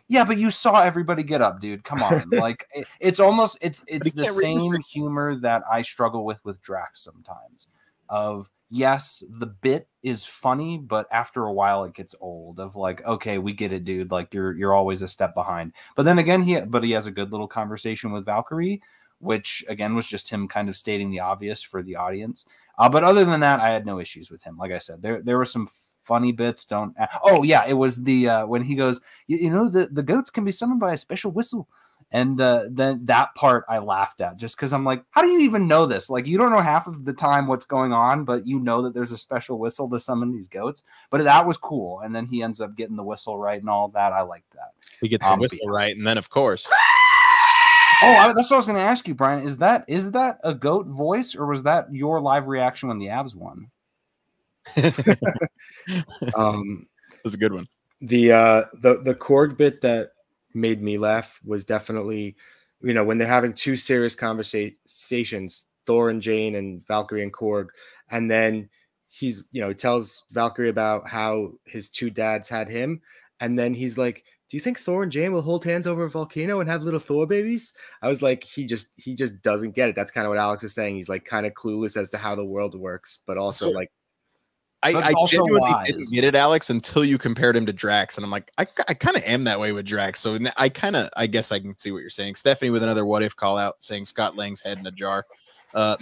yeah, but you saw everybody get up, dude. Come on. Like it's the same humor that I struggle with Drax sometimes. Of yes, the bit is funny, but after a while it gets old. Of like, okay, we get it, dude. Like you're always a step behind. But then again, he has a good little conversation with Valkyrie, which again was just him kind of stating the obvious for the audience. But other than that, I had no issues with him. Like I said, there were some funny bits. Oh yeah, it was the when he goes, you know, the goats can be summoned by a special whistle. And then that part I laughed at just because I'm like, how do you even know this? Like, you don't know half of the time what's going on, but you know that there's a special whistle to summon these goats. But that was cool. And then he ends up getting the whistle right and all that. I liked that. He gets the whistle right. And then, of course. That's what I was going to ask you, Brian. Is that a goat voice or was that your live reaction when the Abs won? That's a good one. The Korg bit that made me laugh was definitely, you know, when they're having two serious conversations, Thor and Jane and Valkyrie and Korg, and then he's, you know, he tells Valkyrie about how his two dads had him, and then he's like, do you think Thor and Jane will hold hands over a volcano and have little Thor babies? I was like, he just doesn't get it. That's kind of what Alex is saying. He's like kind of clueless as to how the world works, but also like, I genuinely didn't get it, Alex, until you compared him to Drax, and I'm like, I kind of am that way with Drax. So I guess I can see what you're saying. Stephanie with another what if call out saying Scott Lang's head in a jar.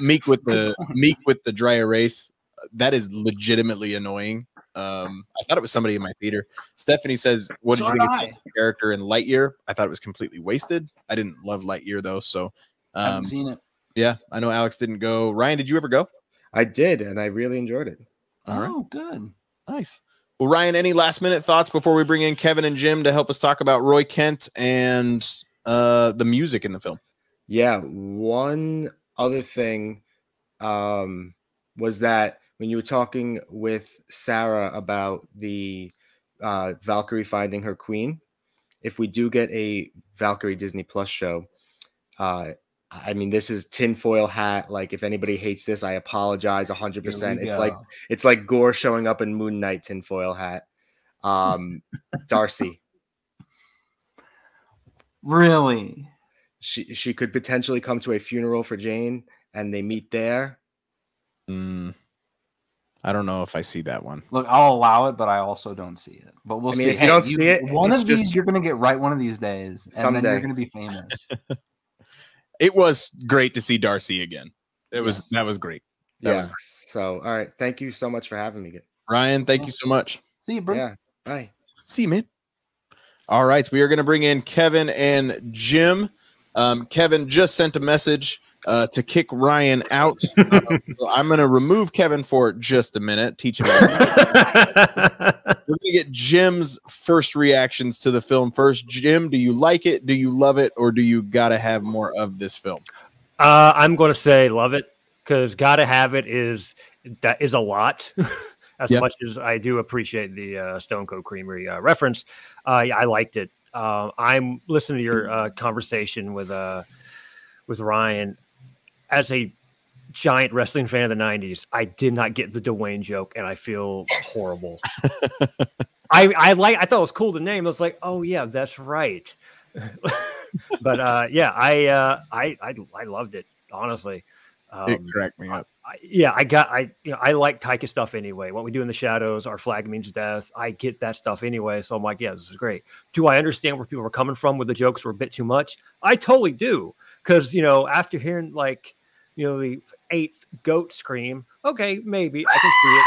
Meek with the dry erase. That is legitimately annoying. I thought it was somebody in my theater. Stephanie says, "What did you think of the character in Lightyear?" I thought it was completely wasted. I didn't love Lightyear though, so I haven't seen it. Yeah, I know Alex didn't go. Ryan, did you ever go? I did, and I really enjoyed it. All right. Good. Nice. Well, Ryan, any last minute thoughts before we bring in Kevin and Jim to help us talk about Roy Kent and the music in the film? Yeah. One other thing was that when you were talking with Sarah about the Valkyrie finding her queen, if we do get a Valkyrie Disney Plus show, I mean, this is tinfoil hat. Like, if anybody hates this, I apologize 100%. It's like Gore showing up in Moon Knight tinfoil hat. Darcy. Really? She could potentially come to a funeral for Jane, and they meet there. I don't know if I see that one. Look, I'll allow it, but I also don't see it. But we'll see. If you don't see it, one of these you're going to get right one of these days, and someday. then you're going to be famous. It was great to see Darcy again. That was great. That was great. So, all right. Thank you so much for having me. Ryan, thank you so much. See you, bro. Yeah. Bye. See you, man. All right. We are going to bring in Kevin and Jim. Kevin just sent a message to kick Ryan out. I'm going to remove Kevin for just a minute. Teach him. We're going to get Jim's first reactions to the film first. Jim, do you like it? Do you love it? Or do you got to have more of this film? I'm going to say love it, because got to have it is a lot. As much as I do appreciate the Stone Cold Creamery reference, I liked it. I'm listening to your conversation with Ryan. As a giant wrestling fan of the 90s, I did not get the Dwayne joke, and I feel horrible. I thought it was cool to name. I was like, oh yeah, that's right. But I loved it, honestly. It cracked me up. I like Taika stuff anyway. What we do in the shadows, our flag means death. I get that stuff anyway. So I'm like, yeah, this is great. Do I understand where people were coming from with the jokes were a bit too much? I totally do. Because, after hearing the 8th goat scream, okay, maybe I can see it.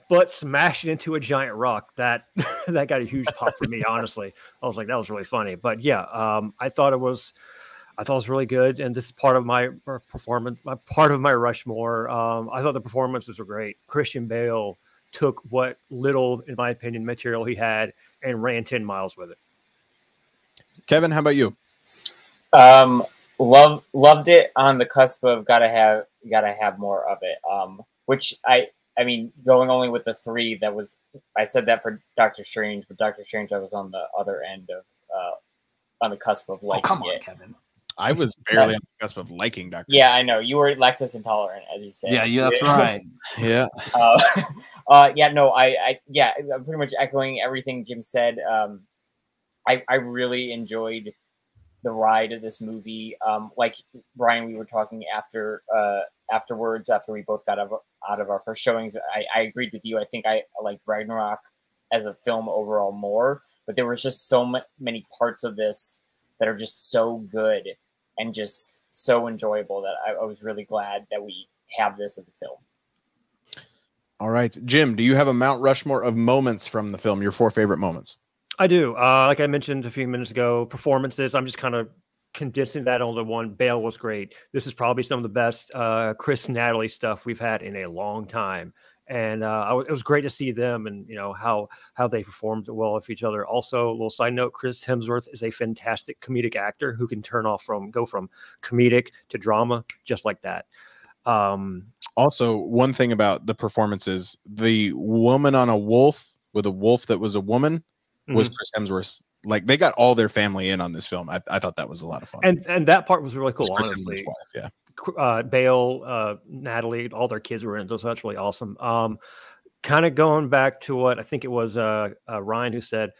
But smashing into a giant rock, that got a huge pop for me, honestly. I was like, that was really funny. But yeah, I thought it was really good, and this is part of my performance, part of my Rushmore. I thought the performances were great. Christian Bale took what little, in my opinion, material he had and ran 10 miles with it. Kevin, how about you? Loved it. On the cusp of gotta have more of it. Which I I mean, going only with the 3, that was, I said that for Doctor Strange, but Doctor Strange, I was on the other end of, on the cusp of liking come on, it. Kevin. I was barely on the cusp of liking Doctor. Yeah, I know. You were lactose intolerant, as you said. Yeah, that's right. Yeah. Yeah, no, I'm pretty much echoing everything Jim said. I really enjoyed the ride of this movie. Like Brian, we were talking afterwards, after we both got out of our first showings. I agreed with you. I think I liked Ragnarok as a film overall more, but there was just so many parts of this that are just so good and just so enjoyable that I was really glad that we have this as a film. All right, Jim, do you have a Mount Rushmore of moments from the film? Your 4 favorite moments? I do. Like I mentioned a few minutes ago, performances. I'm just kind of condensing that onto one. Bale was great. This is probably some of the best Chris and Natalie stuff we've had in a long time. And it was great to see them and, you know, how they performed well with each other. Also, a little side note, Chris Hemsworth is a fantastic comedic actor who can go from comedic to drama just like that. Also, one thing about the performances, the woman on a wolf with a wolf that was a woman was Chris Hemsworth. Like, they got all their family in on this film. I thought that was a lot of fun. And that part was really cool, Chris honestly. Hemsworth's wife, yeah. Bale, Natalie, all their kids were in, so that's really awesome. Kind of going back to what I think it was Ryan who said,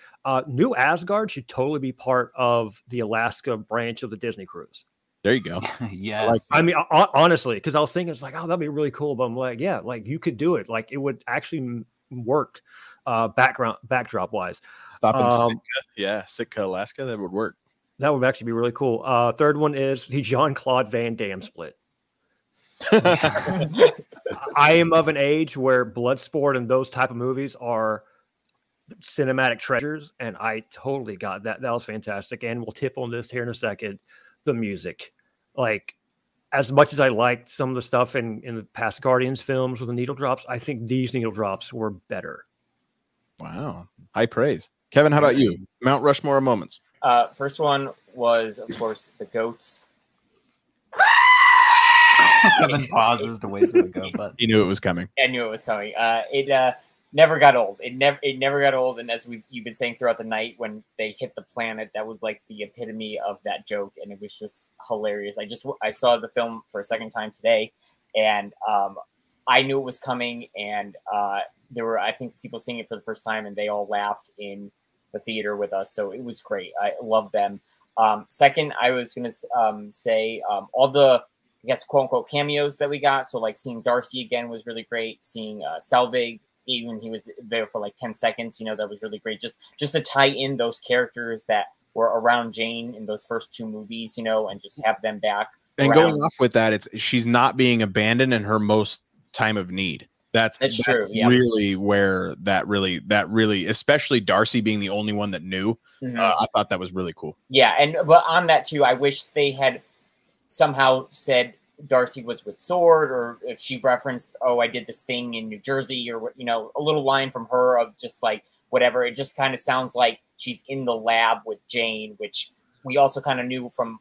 New Asgard should totally be part of the Alaska branch of the Disney cruise. There you go. Yes. I mean, honestly, because I was thinking, it's like, oh, that'd be really cool. But I'm like, yeah, like you could do it. Like it would actually work backdrop wise. Stop in Sitka. Yeah, Sitka, Alaska. That would work. That would actually be really cool. Third one is the Jean-Claude Van Damme split. I am of an age where Bloodsport and those type of movies are cinematic treasures, and I totally got that. That was fantastic. And we'll tip on this here in a second. The music, like, as much as I liked some of the stuff in the past Guardians films with the needle drops, I think these needle drops were better. Wow, high praise. Kevin, how about you? Mount Rushmore moments. First one was, of course, the goats. Kevin pauses to wait for the goat, but he knew it was coming. I knew it was coming. It never got old. It never got old. And as you've been saying throughout the night, when they hit the planet, that was like the epitome of that joke, and it was just hilarious. I saw the film for a second time today, and I knew it was coming, and there were, I think, people seeing it for the first time, and they all laughed in the theater with us. So it was great. I love them. Second, I was going to say all the, I guess, quote unquote cameos that we got. So like seeing Darcy again was really great. Seeing Selvig, even he was there for like 10 seconds, that was really great. Just to tie in those characters that were around Jane in those first 2 movies, and just have them back. And going off with that, she's not being abandoned in her most time of need. That's true. Yeah. Really where that really, especially Darcy being the only one that knew. I thought that was really cool. Yeah, but on that too, I wish they had somehow said Darcy was with Sword, or if she referenced, oh, I did this thing in New Jersey, or a little line from her of just like whatever. It just kind of sounds like she's in the lab with Jane, which we also kind of knew from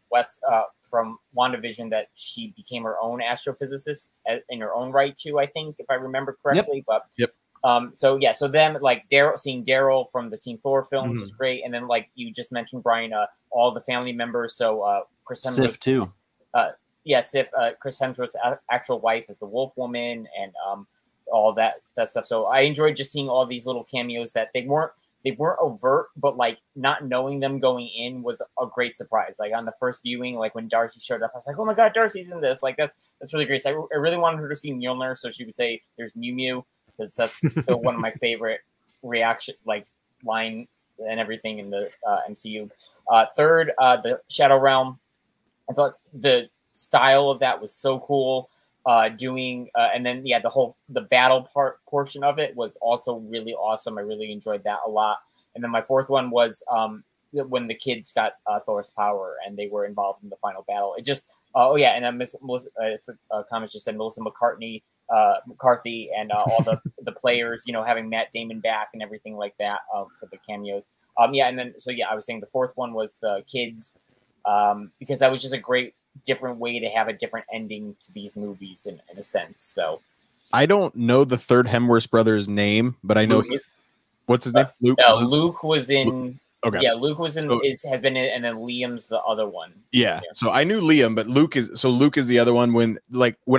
from WandaVision that she became her own astrophysicist in her own right too, I think, if I remember correctly. Yep. But so them, like seeing Daryl from the Team Thor films was great, and then like you just mentioned, Brian, all the family members. So Chris Hemsworth Sif too. Sif, Chris Hemsworth's actual wife is the Wolf Woman, and all that stuff. So I enjoyed just seeing all these little cameos that they weren't overt, but like not knowing them going in was a great surprise. Like on the first viewing, like when Darcy showed up, I was like, oh my God, Darcy's in this. Like that's really great. So I really wanted her to see Mjolnir, so she would say there's Mew Mew, because that's still one of my favorite line and everything in the MCU. Third, the Shadow Realm. I thought the style of that was so cool. And then the battle portion of it was also really awesome. I really enjoyed that a lot. And then my fourth one was when the kids got Thor's power and they were involved in the final battle. It just and then Melissa, comments just said Melissa McCarthy and all the players, having Matt Damon back and everything like that for the cameos. And then I was saying the fourth one was the kids, because that was just a great different way to have a different ending to these movies in a sense. So I don't know the third Hemsworth brother's name, but I know he's what's his name? Luke. Luke was in. Okay. Yeah, Luke was in. Has been in, and then Liam's the other one. Yeah. So I knew Liam, but Luke is the other one. When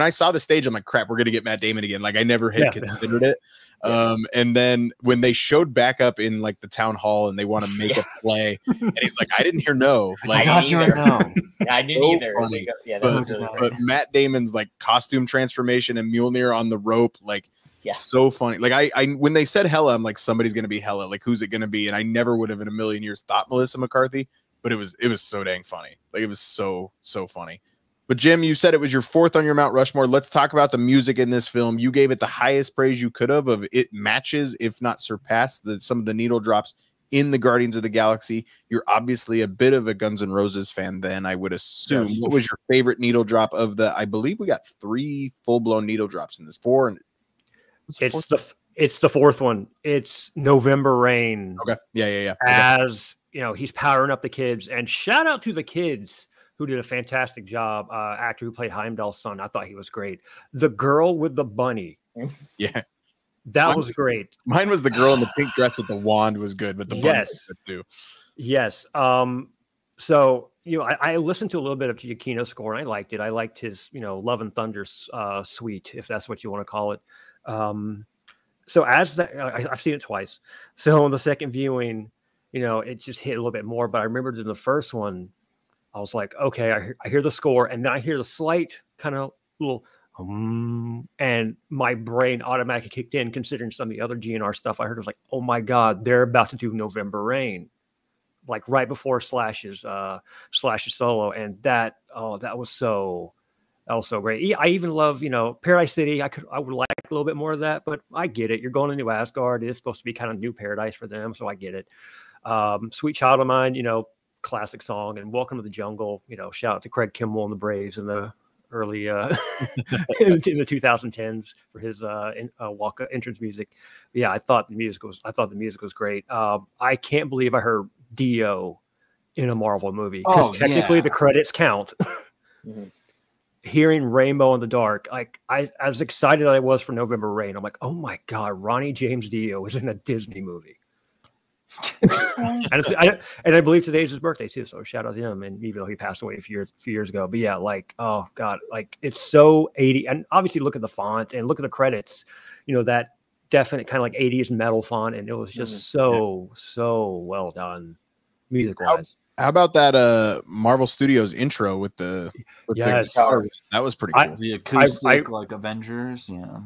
I saw the stage, I'm like, crap, we're gonna get Matt Damon again. Like I never had considered it. And then when they showed back up in like the town hall and they want to make a play, and he's like, I didn't hear no. Like I didn't either. Funny. Yeah, but Matt Damon's like costume transformation and Mjolnir on the rope, like so funny. Like I when they said Hela, I'm like, somebody's gonna be Hela. Like who's it gonna be? And I never would have in a million years thought Melissa McCarthy, but it was so dang funny. Like it was so funny. But Jim, you said it was your 4th on your Mount Rushmore. Let's talk about the music in this film. You gave it the highest praise you could have. It matches, if not surpass, some of the needle drops in the Guardians of the Galaxy. You're obviously a bit of a Guns N' Roses fan then, I would assume. Yes. What was your favorite needle drop of the, I believe we got 3 full-blown needle drops in this. 4. And it's the 4th one. It's November Rain. Okay. Yeah. As, you know, he's powering up the kids. And shout out to the kids who did a fantastic job. Actor who played Heimdall's son. I thought he was great. The girl with the bunny. Yeah. That was great. Mine was the girl in the pink dress with the wand was good, but the bunny was good too. Yes. So, you know, I listened to a little bit of Giacchino's score and I liked it. I liked his, you know, Love and Thunder suite, if that's what you want to call it. So as that, I've seen it twice. So on the second viewing, you know, it just hit a little bit more. But I remembered in the first one, I was like, okay, I hear the score, and then I hear the slight kind of little, and my brain automatically kicked in. Considering some of the other GNR stuff I heard, was like, oh my god, they're about to do November Rain, like right before Slash's solo, and that was so great. I even love, you know, Paradise City. I would like a little bit more of that, but I get it. You're going to New Asgard. It's supposed to be kind of new paradise for them, so I get it. Sweet Child of Mine, you know, classic song, and Welcome to the Jungle. You know, shout out to Craig Kimball and the Braves in the early in the 2010s for his walk entrance music. But yeah, I thought the music was great. I can't believe I heard Dio in a Marvel movie, because technically the credits count. Hearing Rainbow in the Dark, like I was excited I was for November Rain. I'm like, oh my god, Ronnie James Dio is in a Disney movie. and I believe today's his birthday too, so shout out to him. And even though he passed away a few years ago, but yeah, like, oh god, like it's so 80. And obviously look at the font and look at the credits, you know, that definite kind of like 80s metal font, and it was just so well done music wise. How about that Marvel Studios intro with the guitar? That was pretty cool. The acoustic like Avengers, yeah.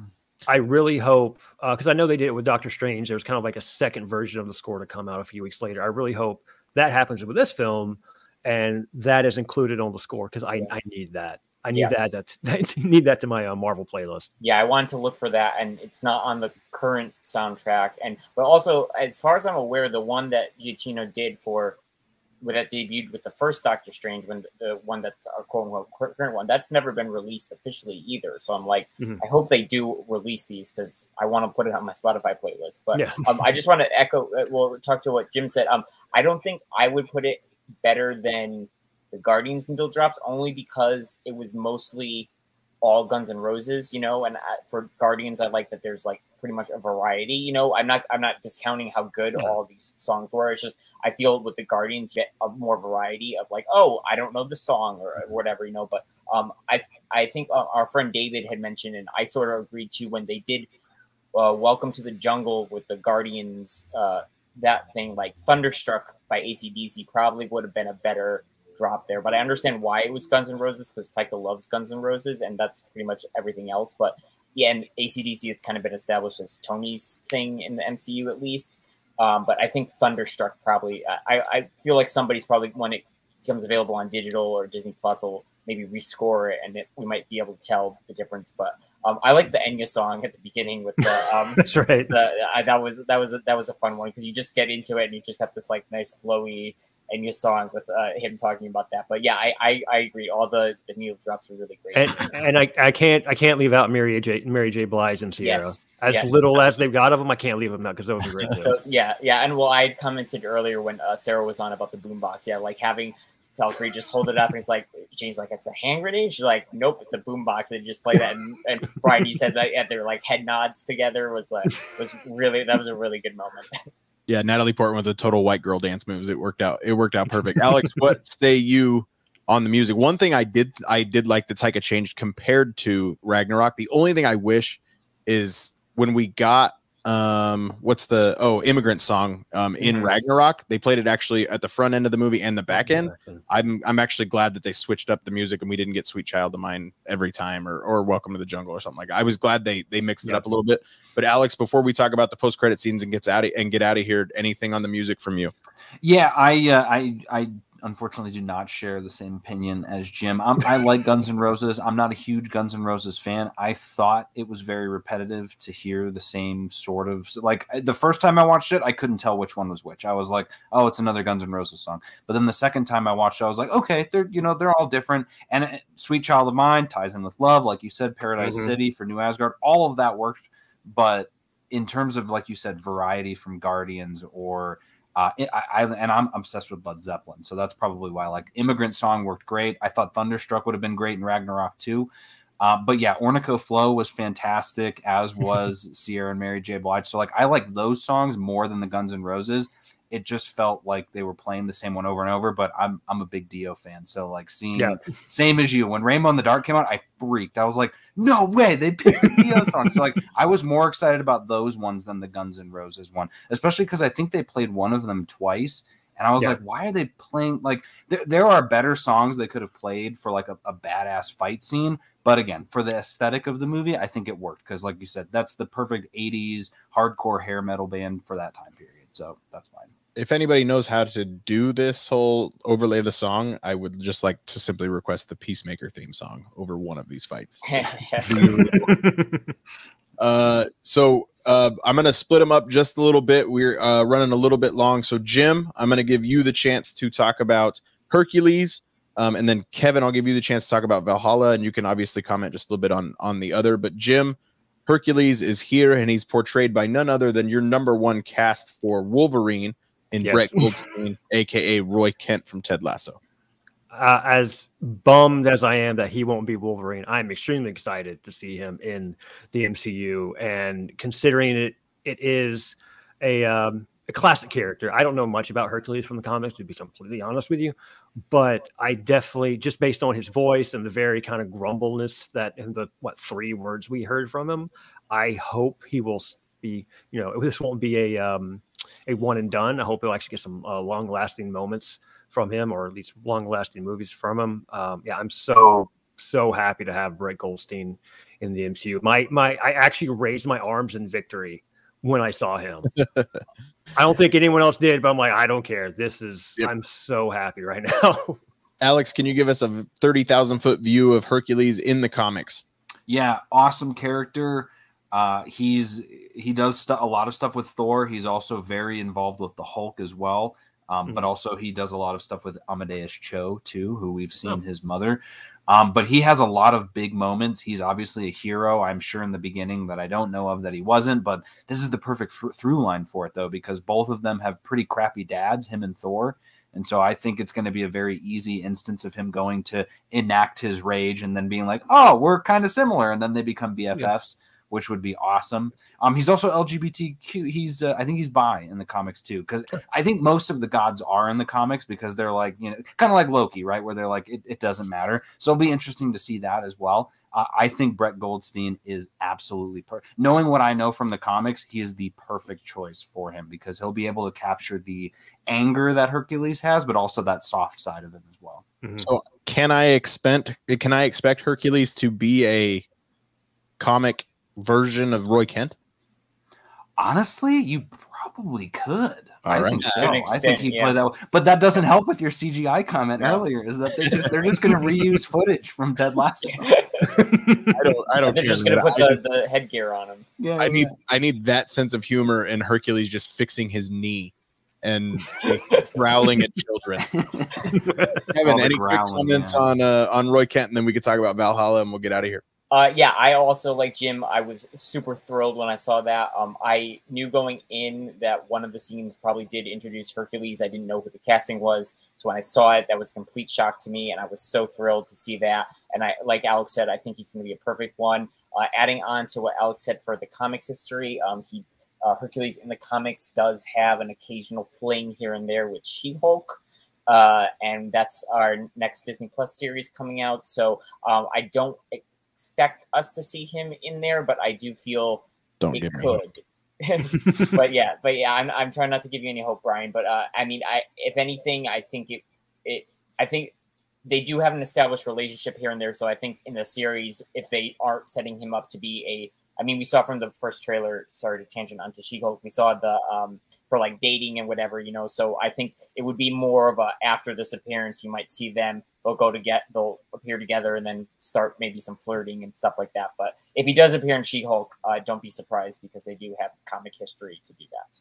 I really hope, because I know they did it with Doctor Strange. There was kind of like a second version of the score to come out a few weeks later. I really hope that happens with this film, and that is included on the score, because I need that. I need that to my Marvel playlist. Yeah, I wanted to look for that, and it's not on the current soundtrack. But also, as far as I'm aware, the one that Giacchino did that debuted with the first Doctor Strange, when the one that's our quote-unquote current one, that's never been released officially either. So I'm like, I hope they do release these, because I want to put it on my Spotify playlist. But I just want to echo, talk to what Jim said. I don't think I would put it better than the Guardians needle drops, only because it was mostly all Guns N' Roses, you know, and for Guardians, I like that there's like pretty much a variety, you know. I'm not discounting how good all these songs were. It's just, I feel with the Guardians, you get a more variety of like, oh, I don't know the song or whatever, you know. But I think our friend David had mentioned, and I sort of agreed to, when they did Welcome to the Jungle with the Guardians, that thing like Thunderstruck by AC/DC probably would have been a better drop there. But I understand why it was Guns N' Roses, because Taika loves Guns N' Roses, and that's pretty much everything else. But yeah, and AC/DC has kind of been established as Tony's thing in the MCU at least. But I think Thunderstruck probably, I feel like somebody's probably, when it becomes available on digital or Disney Plus, will maybe rescore it, and we might be able to tell the difference. But I like the Enya song at the beginning with the that's right. That was a fun one, because you just get into it and you just have this like nice flowy Enya song with him talking about that. But yeah, I agree. All the needle drops are really great. And I can't leave out Mary J. Blige and Sierra. Yes. As little as they've got of them, I can't leave them out, because those are great too. Yeah. And well, I had commented earlier when Sarah was on about the boombox. Yeah, like having Valkyrie just hold it up, and it's like Jane's like, it's a hand grenade. She's like, nope, it's a boombox. And just play that. And Brian, you said that their like head nods together was a really good moment. Yeah, Natalie Portman with the total white girl dance moves. It worked out. It worked out perfect. Alex, what say you on the music? One thing I did like the Taika changed compared to Ragnarok. The only thing I wish is when we got what's the Immigrant Song in Ragnarok, they played it actually at the front end of the movie and the back end. I'm actually glad that they switched up the music and we didn't get Sweet Child of Mine every time or Welcome to the Jungle or something like that. I was glad they mixed it up a little bit. But Alex, before we talk about the post-credit scenes and get out of here, anything on the music from you? Yeah, I unfortunately do not share the same opinion as Jim. I like Guns N' Roses. I'm not a huge Guns N' Roses fan. I thought it was very repetitive to hear the same sort of, like, the first time I watched it, I couldn't tell which one was which. I was like, oh, it's another Guns N' Roses song. But then the second time I watched it, I was like, okay, they're all different. And Sweet Child of Mine ties in with Love, like you said, Paradise City for New Asgard. All of that worked. But in terms of, like you said, variety from Guardians or I'm obsessed with Led Zeppelin, so that's probably why. Like, Immigrant Song worked great. I thought Thunderstruck would have been great in Ragnarok too. But yeah, Ornico Flow was fantastic, as was Sierra and Mary J. Blige. So like, I like those songs more than the Guns N' Roses. It just felt like they were playing the same one over and over. But I'm a big Dio fan, so like seeing same as you. When Rainbow in the Dark came out, I freaked. I was like, no way, they picked the Dio song. So like, I was more excited about those ones than the Guns N' Roses one, especially because I think they played one of them twice. And I was like, why are they playing? Like, there are better songs they could have played for like a badass fight scene. But again, for the aesthetic of the movie, I think it worked. Because like you said, that's the perfect 80s hardcore hair metal band for that time period. So that's fine. If anybody knows how to do this whole overlay of the song, I would just like to simply request the Peacemaker theme song over one of these fights. So I'm going to split them up just a little bit. We're running a little bit long. So Jim, I'm going to give you the chance to talk about Hercules. And then Kevin, I'll give you the chance to talk about Valhalla, and you can obviously comment just a little bit on the other. But Jim, Hercules is here, and he's portrayed by none other than your #1 cast for Wolverine in Brett Goldstein, aka Roy Kent from Ted Lasso. As bummed as I am that he won't be Wolverine, I'm extremely excited to see him in the MCU. And considering it is a classic character, I don't know much about Hercules from the comics, to be completely honest with you. But I definitely, just based on his voice and the very kind of grumbleness that in the 3 words we heard from him, I hope he will be, this won't be a one and done. I hope he'll actually get some long lasting moments from him, or at least long lasting movies from him. I'm so happy to have Brett Goldstein in the MCU. I actually raised my arms in victory when I saw him. I don't think anyone else did, but I'm like, I don't care. I'm so happy right now. Alex, can you give us a 30,000-foot view of Hercules in the comics? Yeah, awesome character. He does a lot of stuff with Thor. He's also very involved with the Hulk as well. But also he does a lot of stuff with Amadeus Cho too, who we've seen his mother. But he has a lot of big moments. He's obviously a hero. I'm sure in the beginning that I don't know of that he wasn't, but this is the perfect through line for it though, because both of them have pretty crappy dads, him and Thor. And so I think it's going to be a very easy instance of him going to enact his rage and then being like, oh, we're kind of similar. And then they become BFFs. Which would be awesome. He's also LGBTQ. I think he's bi in the comics too, because I think most of the gods are in the comics because they're like, kind of like Loki, right? Where they're like, it doesn't matter. So it'll be interesting to see that as well. I think Brett Goldstein is absolutely perfect. Knowing what I know from the comics, he is the perfect choice for him because he'll be able to capture the anger that Hercules has, but also that soft side of him as well. So can I expect Hercules to be a comic version of Roy Kent? Honestly, you probably could. I think so. I think he played that way. But that doesn't help with your CGI comment earlier, is that they're just going to reuse footage from Ted Lasso. I don't They're just going to put the headgear on him. Yeah, I need that sense of humor in Hercules just fixing his knee and just growling at children. Kevin, any quick comments on Roy Kent, and then we could talk about Valhalla and we'll get out of here. Yeah, I also, like Jim, I was super thrilled when I saw that. I knew going in that one of the scenes probably did introduce Hercules. I didn't know who the casting was. So when I saw it, that was a complete shock to me. And I was so thrilled to see that. And I, like Alex said, I think he's going to be a perfect one. Adding on to what Alex said for the comics history, Hercules in the comics does have an occasional fling here and there with She-Hulk. And that's our next Disney Plus series coming out. So I don't expect us to see him in there, but I do feel it could. but yeah, I'm trying not to give you any hope, Brian. But I mean, if anything, I think I think they do have an established relationship here and there. So I think in the series, if they aren't setting him up to be I mean, we saw from the first trailer, sorry to tangent onto She-Hulk, we saw the for like dating and whatever, you know. So I think it would be more of a after this appearance, you might see them, they'll appear together and then start maybe some flirting and stuff like that. But if he does appear in She-Hulk, don't be surprised because they do have comic history to do that.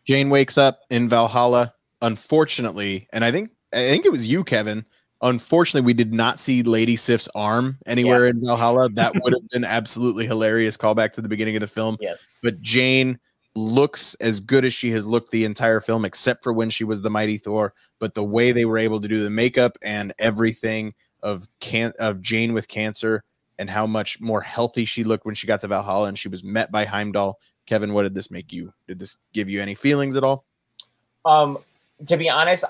Jane wakes up in Valhalla, unfortunately, and I think it was you, Kevin. Unfortunately, we did not see Lady Sif's arm anywhere in Valhalla. That would have been absolutely hilarious. Callback to the beginning of the film. Yes. But Jane looks as good as she has looked the entire film, except for when she was the mighty Thor. But the way they were able to do the makeup and everything of Jane with cancer and how much more healthy she looked when she got to Valhalla and she was met by Heimdall. Kevin, what did this make you? Did this give you any feelings at all? To be honest,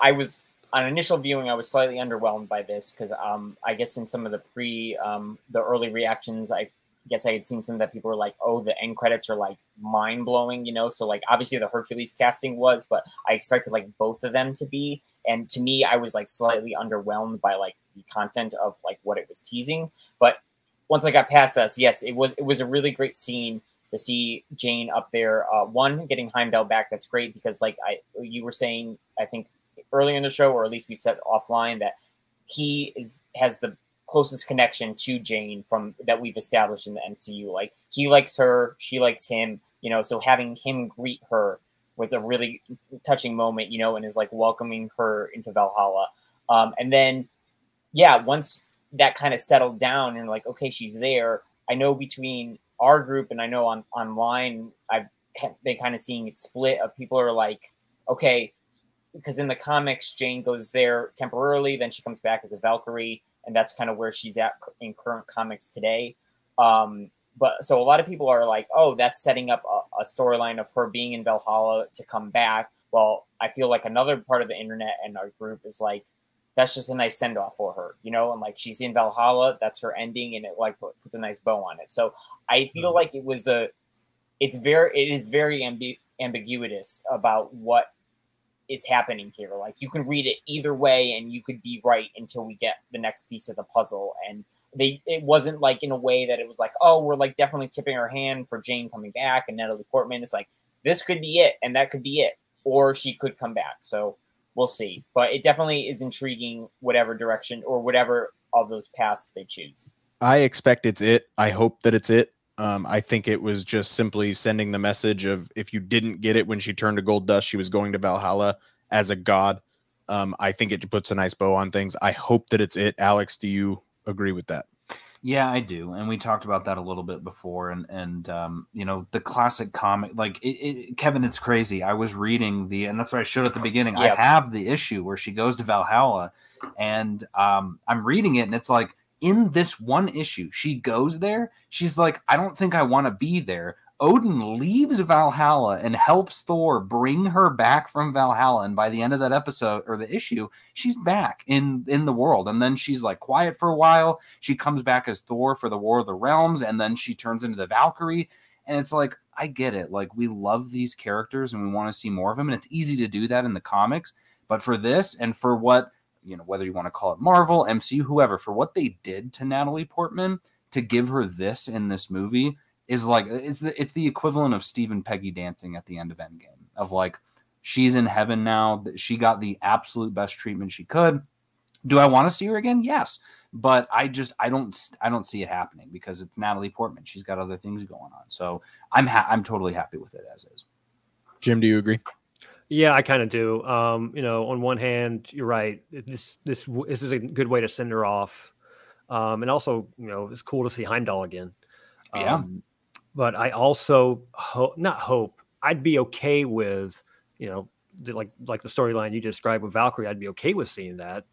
on initial viewing, I was slightly underwhelmed by this because I guess in some of the early reactions, I guess I had seen some that people were like, oh, the end credits are like mind blowing, you know? So like obviously the Hercules casting was, but I expected like both of them to be. And to me, I was like slightly underwhelmed by like the content of like what it was teasing. But once I got past this, yes, it was a really great scene to see Jane up there. One, getting Heimdall back, that's great because like you were saying, I think earlier in the show, or at least we've said offline, that he has the closest connection to Jane from that we've established in the MCU. Like he likes her, she likes him, you know, so having him greet her was a really touching moment, you know, and is like welcoming her into Valhalla. And then, yeah, once that kind of settled down and like, okay, she's there. I know between our group and I know online, I've been kind of seeing it split of people are like, okay, because in the comics, Jane goes there temporarily, then she comes back as a Valkyrie, and that's kind of where she's at in current comics today. But so a lot of people are like, oh, that's setting up a storyline of her being in Valhalla to come back. Well, I feel like another part of the internet and our group is like, that's just a nice send off for her, you know, and like she's in Valhalla, that's her ending, and it like puts a nice bow on it. So I feel like it is very ambiguous about what is happening here. Like you can read it either way and you could be right until we get the next piece of the puzzle. And it wasn't like in a way that it was like, oh, we're like definitely tipping our hand for Jane coming back and Natalie Portman. It's like, this could be it and that could be it, or she could come back. So we'll see, but it definitely is intriguing whatever direction or whatever of those paths they choose. I expect it's it. I hope that it's it. I think it was just simply sending the message of if you didn't get it when she turned to gold dust, she was going to Valhalla as a god. I think it puts a nice bow on things. I hope that it's it. Alex, do you agree with that? Yeah, I do. And we talked about that a little bit before. And you know, the classic comic, like Kevin, it's crazy. I was reading and that's what I showed at the beginning. Yep. I have the issue where she goes to Valhalla and I'm reading it and it's like, in this one issue, she goes there. She's like, I don't think I want to be there. Odin leaves Valhalla and helps Thor bring her back from Valhalla. And by the end of that episode or the issue, she's back in the world. And then she's like quiet for a while. She comes back as Thor for the War of the Realms. And then she turns into the Valkyrie. And it's like, I get it. Like we love these characters and we want to see more of them. And it's easy to do that in the comics. But for this and for what, you know, whether you want to call it Marvel, MCU, whoever, for what they did to Natalie Portman to give her this in this movie is like, it's the equivalent of Steve and Peggy dancing at the end of Endgame of like, she's in heaven now. She got the absolute best treatment she could. Do I want to see her again? Yes. But I don't see it happening because it's Natalie Portman. She's got other things going on. So I'm totally happy with it as is. Jim, do you agree? Yeah, I kind of do. You know, on one hand, you're right. This is a good way to send her off. And also, it's cool to see Heimdall again. Yeah. But I also I'd be okay with, like the storyline you described with Valkyrie. I'd be okay with seeing that.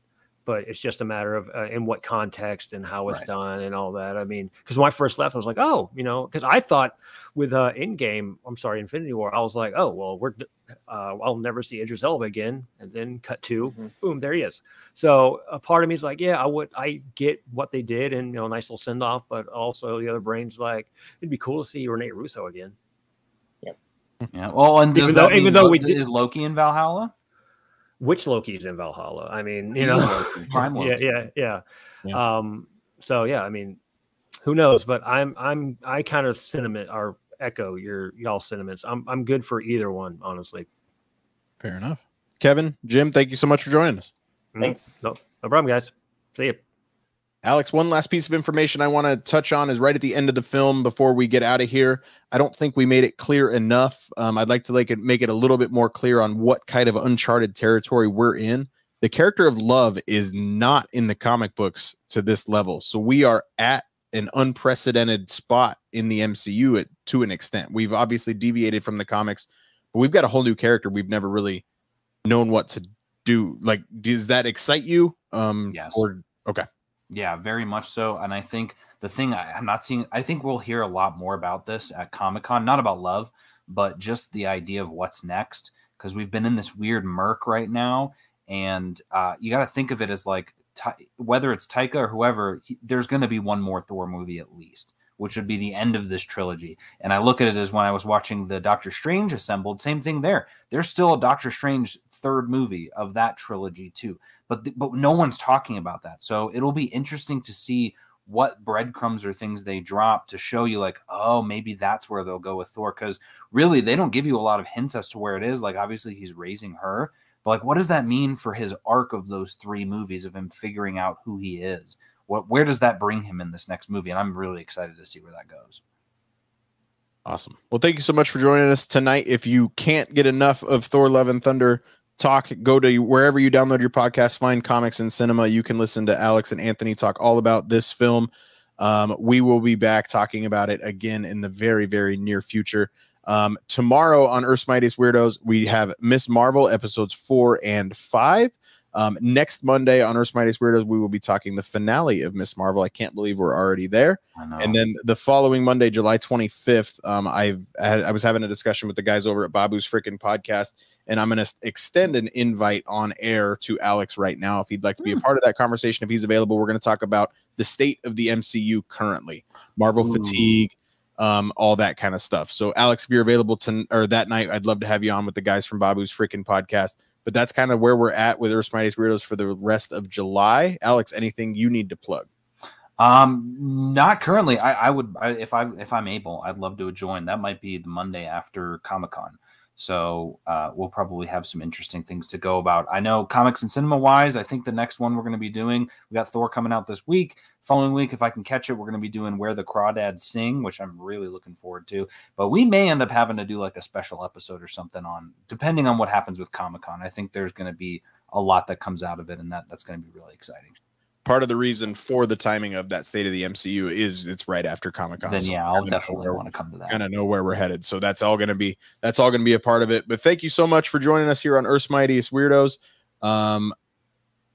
But it's just a matter of in what context and how it's done and all that. I mean, because when I first left, I was like, oh, because I thought with Infinity War, I was like, oh, well, I'll never see Idris Elba again. And then cut to, boom, there he is. So a part of me is like, yeah, I get what they did and, nice little send off. But also the other brain's like, it'd be cool to see Rene Russo again. Yep. Yeah. Well, and is Loki in Valhalla? Which Loki's in Valhalla? I mean, Prime Loki. Yeah. So yeah, I mean, who knows? But I kind of echo y'all's sentiments. I'm good for either one, honestly. Fair enough. Kevin, Jim, thank you so much for joining us. Thanks. No problem, guys. See you. Alex, one last piece of information I want to touch on is right at the end of the film before we get out of here. I don't think we made it clear enough. I'd like to make it a little bit more clear on what kind of uncharted territory we're in. The character of Love is not in the comic books to this level. So we are at an unprecedented spot in the MCU to an extent. We've obviously deviated from the comics, but we've got a whole new character we've never really known what to do. Like, does that excite you? Yes. Okay. Yeah, very much so. And I think the thing I'm not seeing, I think we'll hear a lot more about this at Comic-Con, not about Love, but just the idea of what's next, because we've been in this weird murk right now. And you got to think of it as like, whether it's Taika or whoever, there's going to be one more Thor movie at least, which would be the end of this trilogy. And I look at it as when I was watching the Doctor Strange assembled, same thing there. There's still a Doctor Strange third movie of that trilogy too. But no one's talking about that. So it'll be interesting to see what breadcrumbs or things they drop to show you like, oh, maybe that's where they'll go with Thor. Because really, they don't give you a lot of hints as to where it is. Like, obviously, he's raising her. But like, what does that mean for his arc of those 3 movies of him figuring out who he is? Where does that bring him in this next movie? And I'm really excited to see where that goes. Awesome. Well, thank you so much for joining us tonight. If you can't get enough of Thor Love and Thunder talk, go to wherever you download your podcast, find Comics and Cinema. You can listen to Alex and Anthony talk all about this film. We will be back talking about it again in the very, very near future. Tomorrow on Earth's Mightiest Weirdos, we have Miss Marvel episodes 4 and 5. Next Monday on Earth's Mightiest Weirdos, we will be talking the finale of Miss Marvel. I can't believe we're already there. I know. And then the following Monday, July 25th, I was having a discussion with the guys over at Babu's Frickin' Podcast, and I'm going to extend an invite on air to Alex right now. If he'd like to be a part of that conversation, if he's available, we're going to talk about the state of the MCU currently, Marvel fatigue, all that kind of stuff. So Alex, if you're available that night, I'd love to have you on with the guys from Babu's Frickin' Podcast. But that's kind of where we're at with Earth's Mightiest Weirdos for the rest of July. Alex, anything you need to plug? Not currently. I would, if I'm able, I'd love to join. That might be the Monday after Comic-Con. So we'll probably have some interesting things to go about. I know Comics and Cinema wise, I think the next one we're going to be doing, we got Thor coming out this week. Following week, if I can catch it, we're going to be doing Where the Crawdads Sing, which I'm really looking forward to. But we may end up having to do like a special episode or something on, depending on what happens with Comic-Con. I think there's going to be a lot that comes out of it, and that's going to be really exciting. Part of the reason for the timing of that State of the MCU is it's right after Comic-Con. Then yeah, I'll definitely want to come to that. Kind of know where we're headed. So that's all going to be a part of it. But thank you so much for joining us here on Earth's Mightiest Weirdos.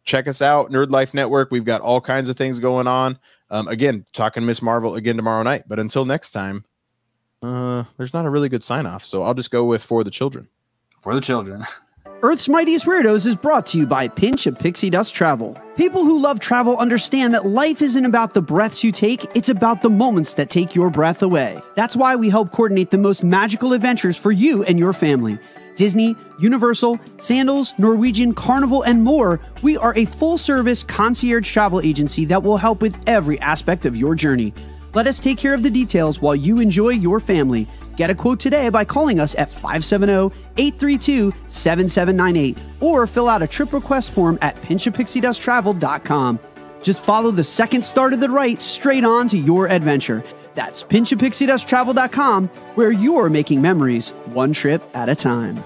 Check us out, Nerd Life Network. We've got all kinds of things going on. Again, talking Miss Marvel again tomorrow night. But until next time, there's not a really good sign off. So I'll just go with For the Children. For the Children. Earth's Mightiest Weirdos is brought to you by Pinch of Pixie Dust Travel. People who love travel understand that life isn't about the breaths you take, it's about the moments that take your breath away. That's why we help coordinate the most magical adventures for you and your family. Disney, Universal, Sandals, Norwegian, Carnival, and more, we are a full-service concierge travel agency that will help with every aspect of your journey. Let us take care of the details while you enjoy your family. Get a quote today by calling us at 570-832-7798 or fill out a trip request form at pinchofpixiedusttravel.com. Just follow the second star to the right straight on to your adventure. That's pinchofpixiedusttravel.com, where you're making memories one trip at a time.